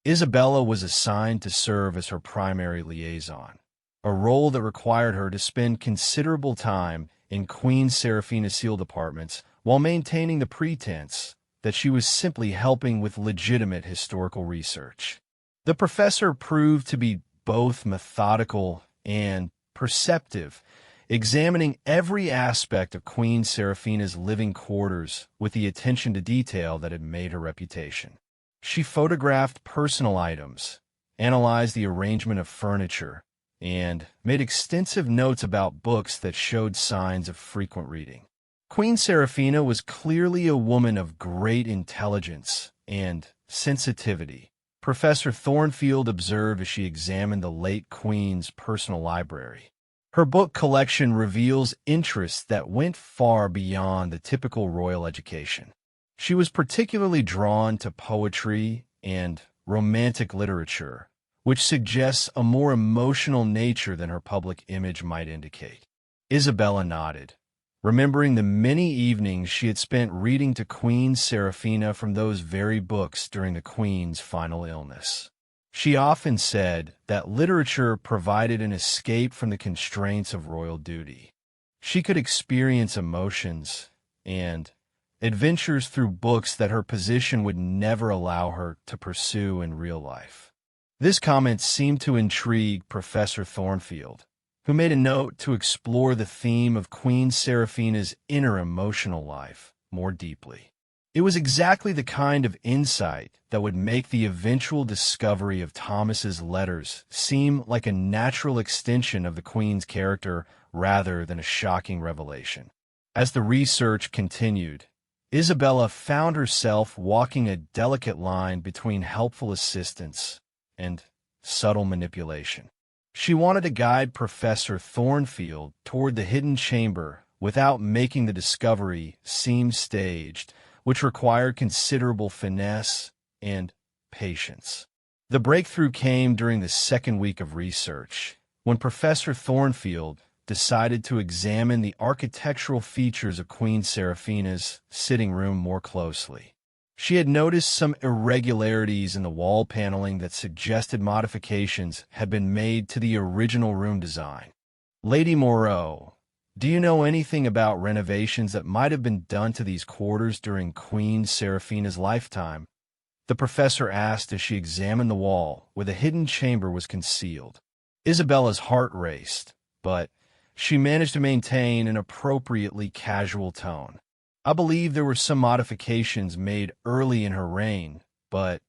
Isabella was assigned to serve as her primary liaison, a role that required her to spend considerable time in Queen Seraphina's sealed apartments while maintaining the pretense that she was simply helping with legitimate historical research. The professor proved to be both methodical and perceptive, examining every aspect of Queen Seraphina's living quarters with the attention to detail that had made her reputation. She photographed personal items, analyzed the arrangement of furniture, and made extensive notes about books that showed signs of frequent reading. Queen Seraphina was clearly a woman of great intelligence and sensitivity, Professor Thornfield observed as she examined the late Queen's personal library. Her book collection reveals interests that went far beyond the typical royal education. She was particularly drawn to poetry and romantic literature, which suggests a more emotional nature than her public image might indicate. Isabella nodded, remembering the many evenings she had spent reading to Queen Seraphina from those very books during the Queen's final illness. She often said that literature provided an escape from the constraints of royal duty. She could experience emotions and adventures through books that her position would never allow her to pursue in real life. This comment seemed to intrigue Professor Thornfield, who made a note to explore the theme of Queen Seraphina's inner emotional life more deeply. It was exactly the kind of insight that would make the eventual discovery of Thomas's letters seem like a natural extension of the Queen's character rather than a shocking revelation. As the research continued, Isabella found herself walking a delicate line between helpful assistance and subtle manipulation. She wanted to guide Professor Thornfield toward the hidden chamber without making the discovery seem staged, which required considerable finesse and patience. The breakthrough came during the second week of research, when Professor Thornfield decided to examine the architectural features of Queen Seraphina's sitting room more closely. She had noticed some irregularities in the wall paneling that suggested modifications had been made to the original room design. "Lady Moreau, do you know anything about renovations that might have been done to these quarters during Queen Seraphina's lifetime?" the professor asked as she examined the wall where the hidden chamber was concealed. Isabella's heart raced, but she managed to maintain an appropriately casual tone. "I believe there were some modifications made early in her reign, but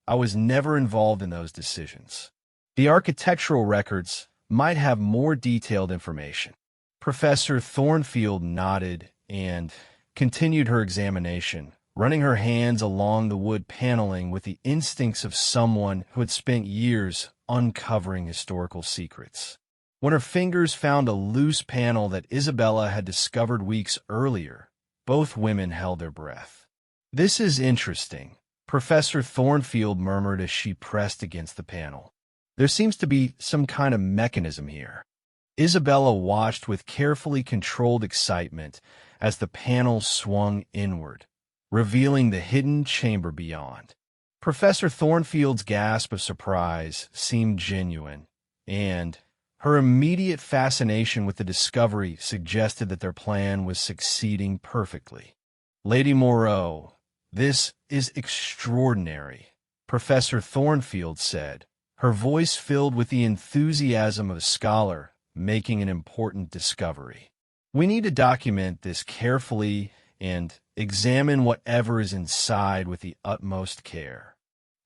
I was never involved in those decisions. The architectural records might have more detailed information." Professor Thornfield nodded and continued her examination, running her hands along the wood paneling with the instincts of someone who had spent years uncovering historical secrets. When her fingers found a loose panel that Isabella had discovered weeks earlier, both women held their breath. "This is interesting," Professor Thornfield murmured as she pressed against the panel. "There seems to be some kind of mechanism here." Isabella watched with carefully controlled excitement as the panel swung inward, revealing the hidden chamber beyond. Professor Thornfield's gasp of surprise seemed genuine, and her immediate fascination with the discovery suggested that their plan was succeeding perfectly. "Lady Moreau, this is extraordinary," Professor Thornfield said, her voice filled with the enthusiasm of a scholar making an important discovery. "We need to document this carefully and examine whatever is inside with the utmost care."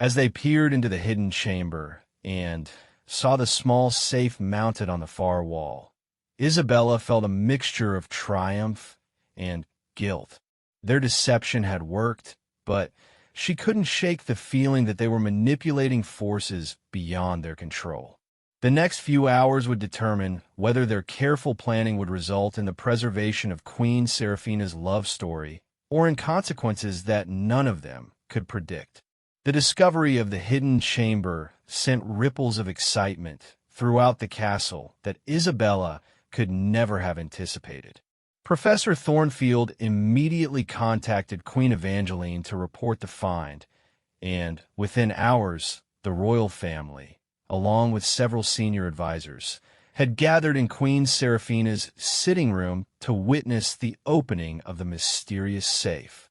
As they peered into the hidden chamber and saw the small safe mounted on the far wall, Isabella felt a mixture of triumph and guilt. Their deception had worked, but she couldn't shake the feeling that they were manipulating forces beyond their control. The next few hours would determine whether their careful planning would result in the preservation of Queen Seraphina's love story or in consequences that none of them could predict. The discovery of the hidden chamber sent ripples of excitement throughout the castle that Isabella could never have anticipated. Professor Thornfield immediately contacted Queen Evangeline to report the find, and within hours, the royal family, along with several senior advisors, had gathered in Queen Seraphina's sitting room to witness the opening of the mysterious safe.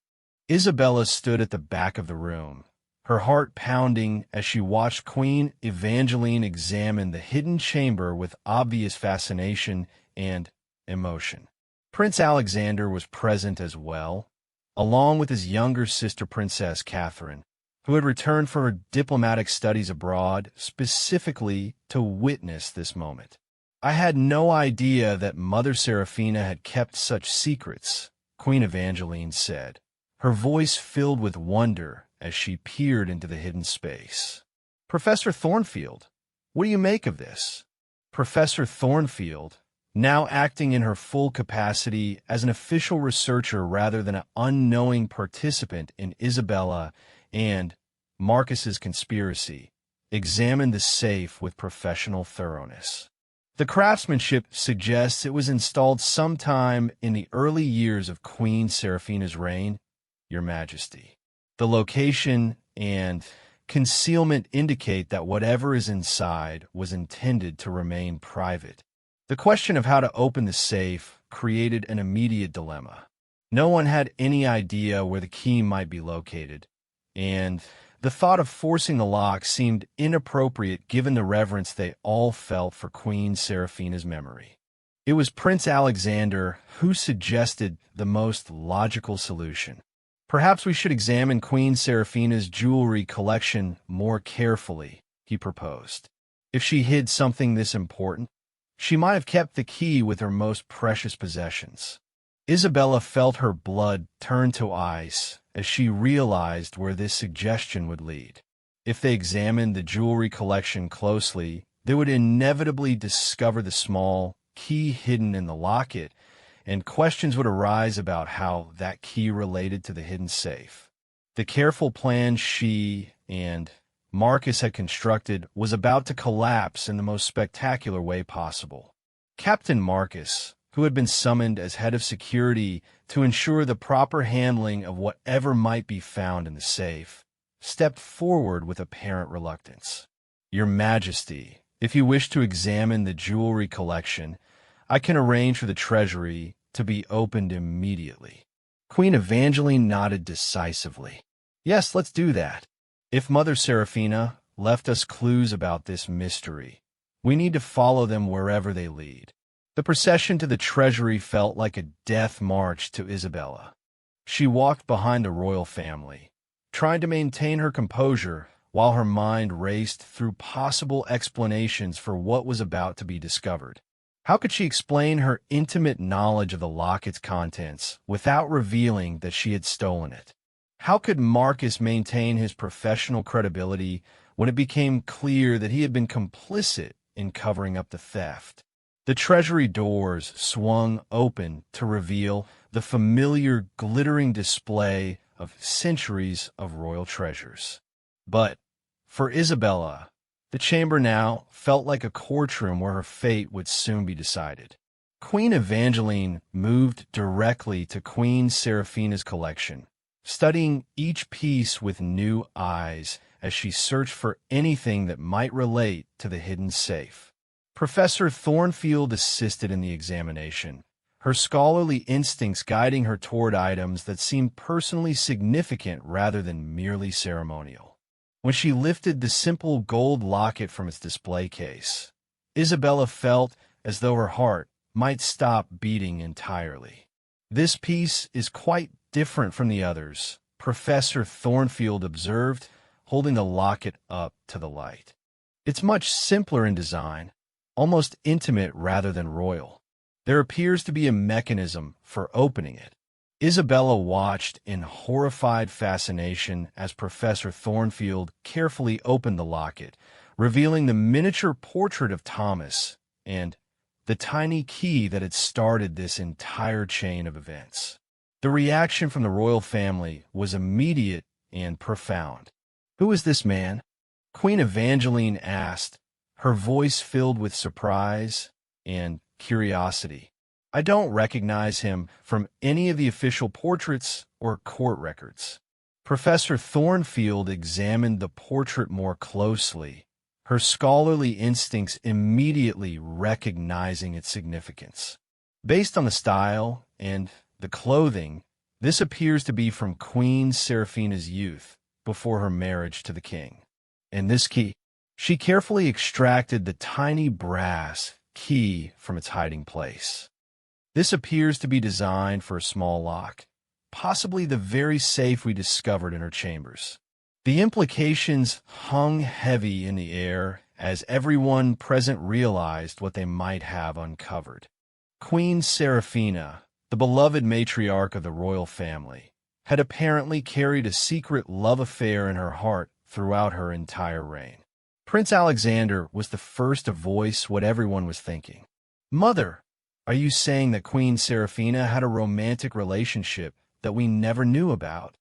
Isabella stood at the back of the room, her heart pounding as she watched Queen Evangeline examine the hidden chamber with obvious fascination and emotion. Prince Alexander was present as well, along with his younger sister Princess Catherine, who had returned from her diplomatic studies abroad specifically to witness this moment. "I had no idea that Mother Seraphina had kept such secrets," Queen Evangeline said, her voice filled with wonder as she peered into the hidden space. "Professor Thornfield, what do you make of this?" Professor Thornfield, now acting in her full capacity as an official researcher rather than an unknowing participant in Isabella and Marcus's conspiracy, examined the safe with professional thoroughness. The craftsmanship suggests it was installed sometime in the early years of Queen Seraphina's reign, Your Majesty. The location and concealment indicate that whatever is inside was intended to remain private. The question of how to open the safe created an immediate dilemma. No one had any idea where the key might be located, and the thought of forcing the lock seemed inappropriate given the reverence they all felt for Queen Seraphina's memory. It was Prince Alexander who suggested the most logical solution. "Perhaps we should examine Queen Seraphina's jewelry collection more carefully," he proposed. "If she hid something this important, she might have kept the key with her most precious possessions." Isabella felt her blood turn to ice as she realized where this suggestion would lead. If they examined the jewelry collection closely, they would inevitably discover the small key hidden in the locket, and questions would arise about how that key related to the hidden safe. The careful plan she and Marcus had constructed was about to collapse in the most spectacular way possible. Captain Marcus, who had been summoned as head of security to ensure the proper handling of whatever might be found in the safe, stepped forward with apparent reluctance. "Your Majesty, if you wish to examine the jewelry collection, I can arrange for the treasury to be opened immediately." Queen Evangeline nodded decisively. "Yes, let's do that. If Mother Seraphina left us clues about this mystery, we need to follow them wherever they lead." The procession to the treasury felt like a death march to Isabella. She walked behind the royal family, trying to maintain her composure while her mind raced through possible explanations for what was about to be discovered. How could she explain her intimate knowledge of the locket's contents without revealing that she had stolen it? How could Marcus maintain his professional credibility when it became clear that he had been complicit in covering up the theft? The treasury doors swung open to reveal the familiar glittering display of centuries of royal treasures. But for Isabella, the chamber now felt like a courtroom where her fate would soon be decided. Queen Evangeline moved directly to Queen Seraphina's collection, studying each piece with new eyes as she searched for anything that might relate to the hidden safe. Professor Thornfield assisted in the examination, her scholarly instincts guiding her toward items that seemed personally significant rather than merely ceremonial. When she lifted the simple gold locket from its display case, Isabella felt as though her heart might stop beating entirely. "This piece is quite different from the others," Professor Thornfield observed, holding the locket up to the light. "It's much simpler in design, almost intimate rather than royal. There appears to be a mechanism for opening it." Isabella watched in horrified fascination as Professor Thornfield carefully opened the locket, revealing the miniature portrait of Thomas and the tiny key that had started this entire chain of events. The reaction from the royal family was immediate and profound. "Who is this man?" Queen Evangeline asked, her voice filled with surprise and curiosity. "I don't recognize him from any of the official portraits or court records." Professor Thornfield examined the portrait more closely, her scholarly instincts immediately recognizing its significance. Based on the style and the clothing, this appears to be from Queen Seraphina's youth, before her marriage to the king. And this key, she carefully extracted the tiny brass key from its hiding place. This appears to be designed for a small lock, possibly the very safe we discovered in her chambers. The implications hung heavy in the air as everyone present realized what they might have uncovered. Queen Seraphina, the beloved matriarch of the royal family, had apparently carried a secret love affair in her heart throughout her entire reign. Prince Alexander was the first to voice what everyone was thinking. "Mother, are you saying that Queen Seraphina had a romantic relationship that we never knew about?"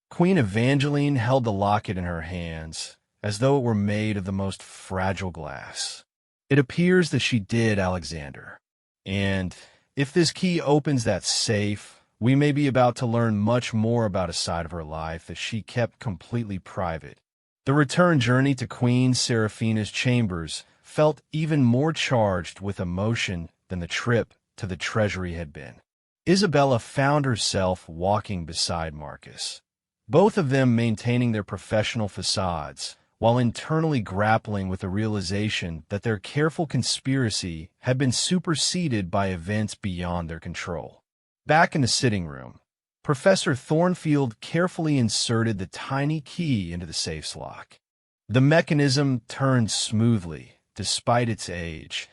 Queen Evangeline held the locket in her hands, as though it were made of the most fragile glass. It appears that she did, Alexander. And if this key opens that safe, we may be about to learn much more about a side of her life that she kept completely private. The return journey to Queen Seraphina's chambers felt even more charged with emotion than the trip to the treasury had been. Isabella found herself walking beside Marcus, both of them maintaining their professional facades, while internally grappling with the realization that their careful conspiracy had been superseded by events beyond their control. Back in the sitting room, Professor Thornfield carefully inserted the tiny key into the safe's lock. The mechanism turned smoothly, despite its age,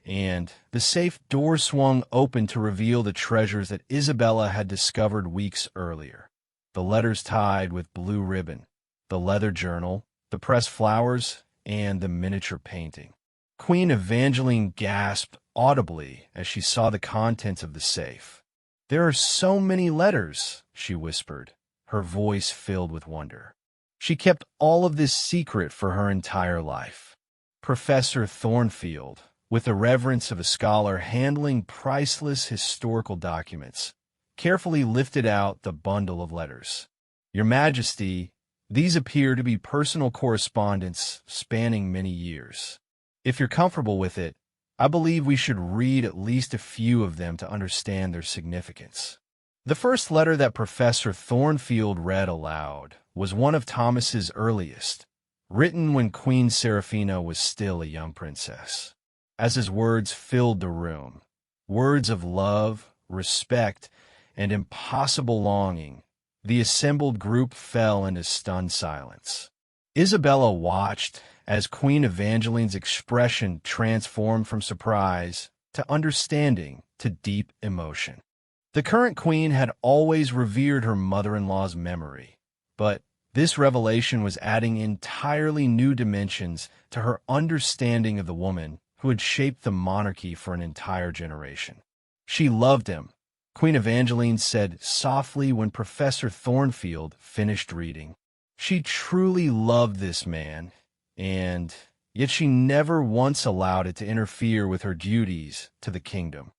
and the safe door swung open to reveal the treasures that Isabella had discovered weeks earlier. The letters tied with blue ribbon, the leather journal, the pressed flowers, and the miniature painting. Queen Evangeline gasped audibly as she saw the contents of the safe. "There are so many letters," she whispered, her voice filled with wonder. She kept all of this secret for her entire life. Professor Thornfield, with the reverence of a scholar handling priceless historical documents, carefully lifted out the bundle of letters. "Your Majesty, these appear to be personal correspondence spanning many years. If you're comfortable with it, I believe we should read at least a few of them to understand their significance." The first letter that Professor Thornfield read aloud was one of Thomas's earliest, written when Queen Seraphina was still a young princess. As his words filled the room, words of love, respect, and impossible longing, the assembled group fell into stunned silence. Isabella watched as Queen Evangeline's expression transformed from surprise to understanding to deep emotion. The current queen had always revered her mother-in-law's memory, but this revelation was adding entirely new dimensions to her understanding of the woman who had shaped the monarchy for an entire generation. She loved him, Queen Evangeline said softly when Professor Thornfield finished reading. She truly loved this man, and yet she never once allowed it to interfere with her duties to the kingdom.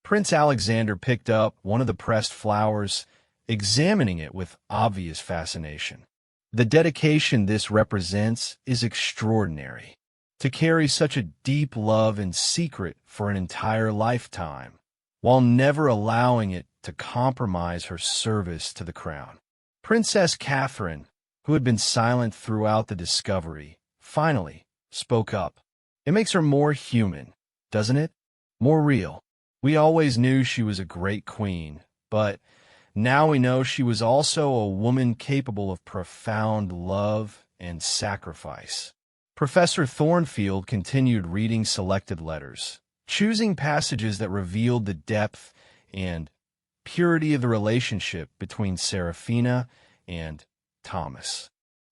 Prince Alexander picked up one of the pressed flowers, examining it with obvious fascination. The dedication this represents is extraordinary. To carry such a deep love in secret for an entire lifetime, while never allowing it to compromise her service to the crown. Princess Catherine, who had been silent throughout the discovery, finally spoke up. "It makes her more human, doesn't it? More real. We always knew she was a great queen, but now we know she was also a woman capable of profound love and sacrifice." Professor Thornfield continued reading selected letters, choosing passages that revealed the depth and purity of the relationship between Seraphina and Thomas.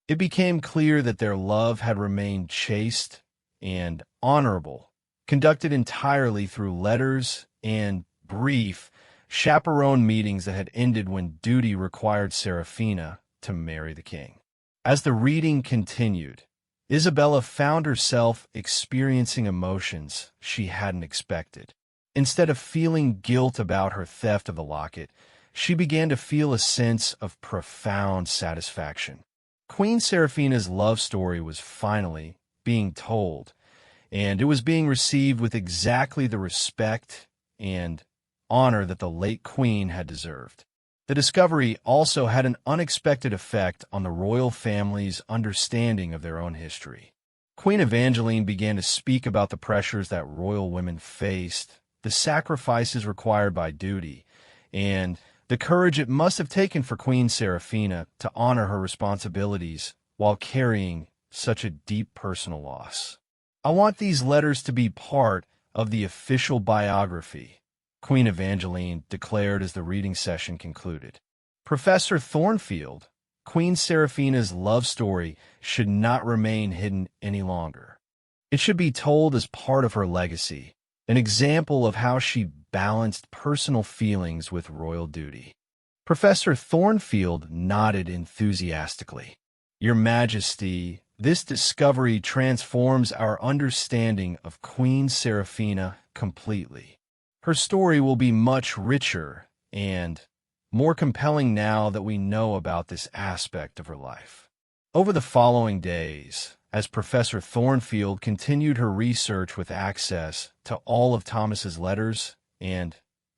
It became clear that their love had remained chaste and honorable, conducted entirely through letters and brief, chaperone meetings that had ended when duty required Seraphina to marry the king. As the reading continued, Isabella found herself experiencing emotions she hadn't expected. Instead of feeling guilt about her theft of the locket, she began to feel a sense of profound satisfaction. Queen Seraphina's love story was finally being told, and it was being received with exactly the respect and honor that the late queen had deserved. The discovery also had an unexpected effect on the royal family's understanding of their own history. Queen Evangeline began to speak about the pressures that royal women faced, the sacrifices required by duty, and the courage it must have taken for Queen Seraphina to honor her responsibilities while carrying such a deep personal loss. "I want these letters to be part of the official biography," Queen Evangeline declared as the reading session concluded. "Professor Thornfield, Queen Seraphina's love story should not remain hidden any longer. It should be told as part of her legacy, an example of how she balanced personal feelings with royal duty." Professor Thornfield nodded enthusiastically. "Your Majesty, This discovery transforms our understanding of Queen Seraphina completely. Her story will be much richer and more compelling now that we know about this aspect of her life. Over the following days, as Professor Thornfield continued her research with access to all of Thomas's letters and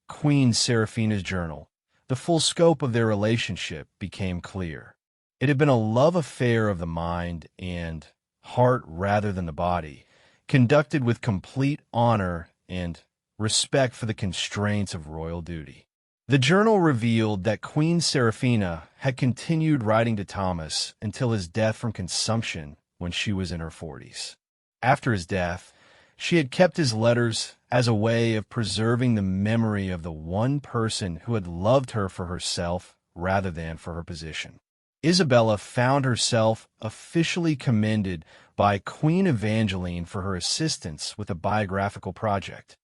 Queen Seraphina's journal, the full scope of their relationship became clear. It had been a love affair of the mind and heart rather than the body, conducted with complete honor and respect for the constraints of royal duty. The journal revealed that Queen Seraphina had continued writing to Thomas until his death from consumption when she was in her 40s. After his death, she had kept his letters as a way of preserving the memory of the one person who had loved her for herself rather than for her position. Isabella found herself officially commended by Queen Evangeline for her assistance with a biographical project.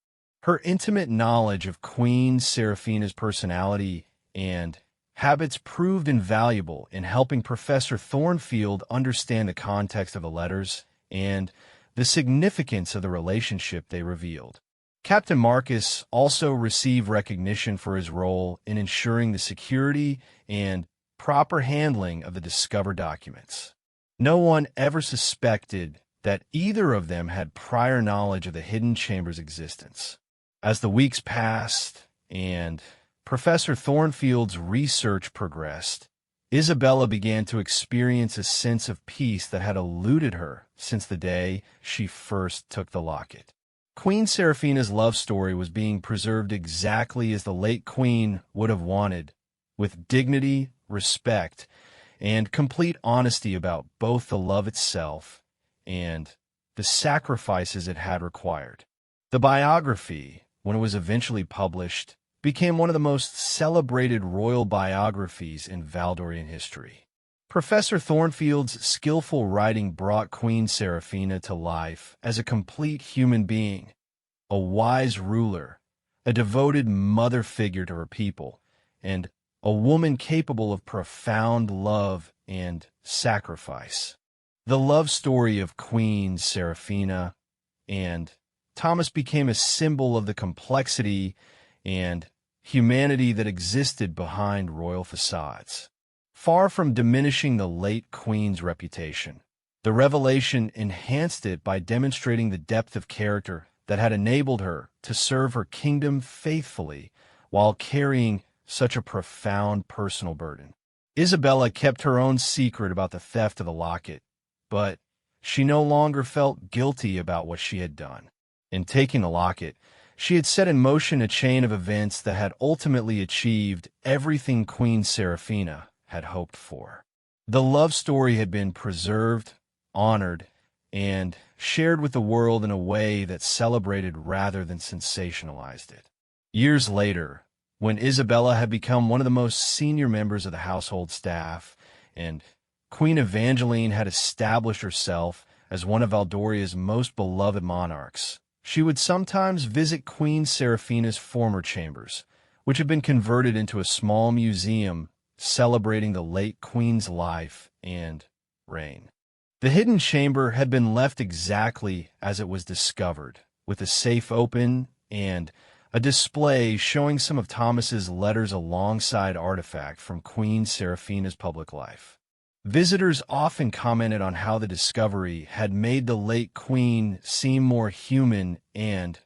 Her intimate knowledge of Queen Seraphina's personality and habits proved invaluable in helping Professor Thornfield understand the context of the letters and the significance of the relationship they revealed. Captain Marcus also received recognition for his role in ensuring the security and proper handling of the discovered documents. No one ever suspected that either of them had prior knowledge of the hidden chamber's existence. As the weeks passed and Professor Thornfield's research progressed, Isabella began to experience a sense of peace that had eluded her since the day she first took the locket. Queen Seraphina's love story was being preserved exactly as the late queen would have wanted, with dignity, respect, and complete honesty about both the love itself and the sacrifices it had required. The biography, when it was eventually published, became one of the most celebrated royal biographies in Valdorian history. Professor Thornfield's skillful writing brought Queen Seraphina to life as a complete human being, a wise ruler, a devoted mother figure to her people, and a woman capable of profound love and sacrifice. The love story of Queen Seraphina and Thomas became a symbol of the complexity and humanity that existed behind royal facades. Far from diminishing the late queen's reputation, the revelation enhanced it by demonstrating the depth of character that had enabled her to serve her kingdom faithfully while carrying such a profound personal burden. Isabella kept her own secret about the theft of the locket, but she no longer felt guilty about what she had done. In taking the locket, she had set in motion a chain of events that had ultimately achieved everything Queen Seraphina had hoped for. The love story had been preserved, honored, and shared with the world in a way that celebrated rather than sensationalized it. Years later, when Isabella had become one of the most senior members of the household staff, and Queen Evangeline had established herself as one of Valdoria's most beloved monarchs, she would sometimes visit Queen Seraphina's former chambers, which had been converted into a small museum celebrating the late queen's life and reign. The hidden chamber had been left exactly as it was discovered, with a safe open and a display showing some of Thomas's letters alongside artifact from Queen Seraphina's public life. Visitors often commented on how the discovery had made the late queen seem more human and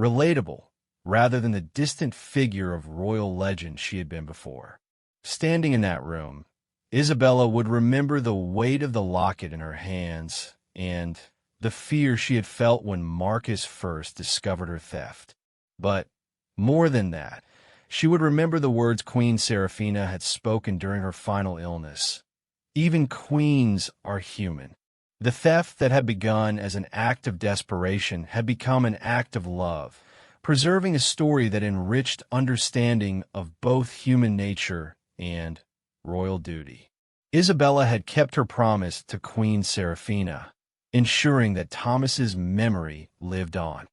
relatable, rather than the distant figure of royal legend she had been before. Standing in that room, Isabella would remember the weight of the locket in her hands and the fear she had felt when Marcus first discovered her theft. But more than that, she would remember the words Queen Seraphina had spoken during her final illness. Even queens are human. The theft that had begun as an act of desperation had become an act of love, preserving a story that enriched understanding of both human nature and royal duty. Isabella had kept her promise to Queen Seraphina, ensuring that Thomas's memory lived on.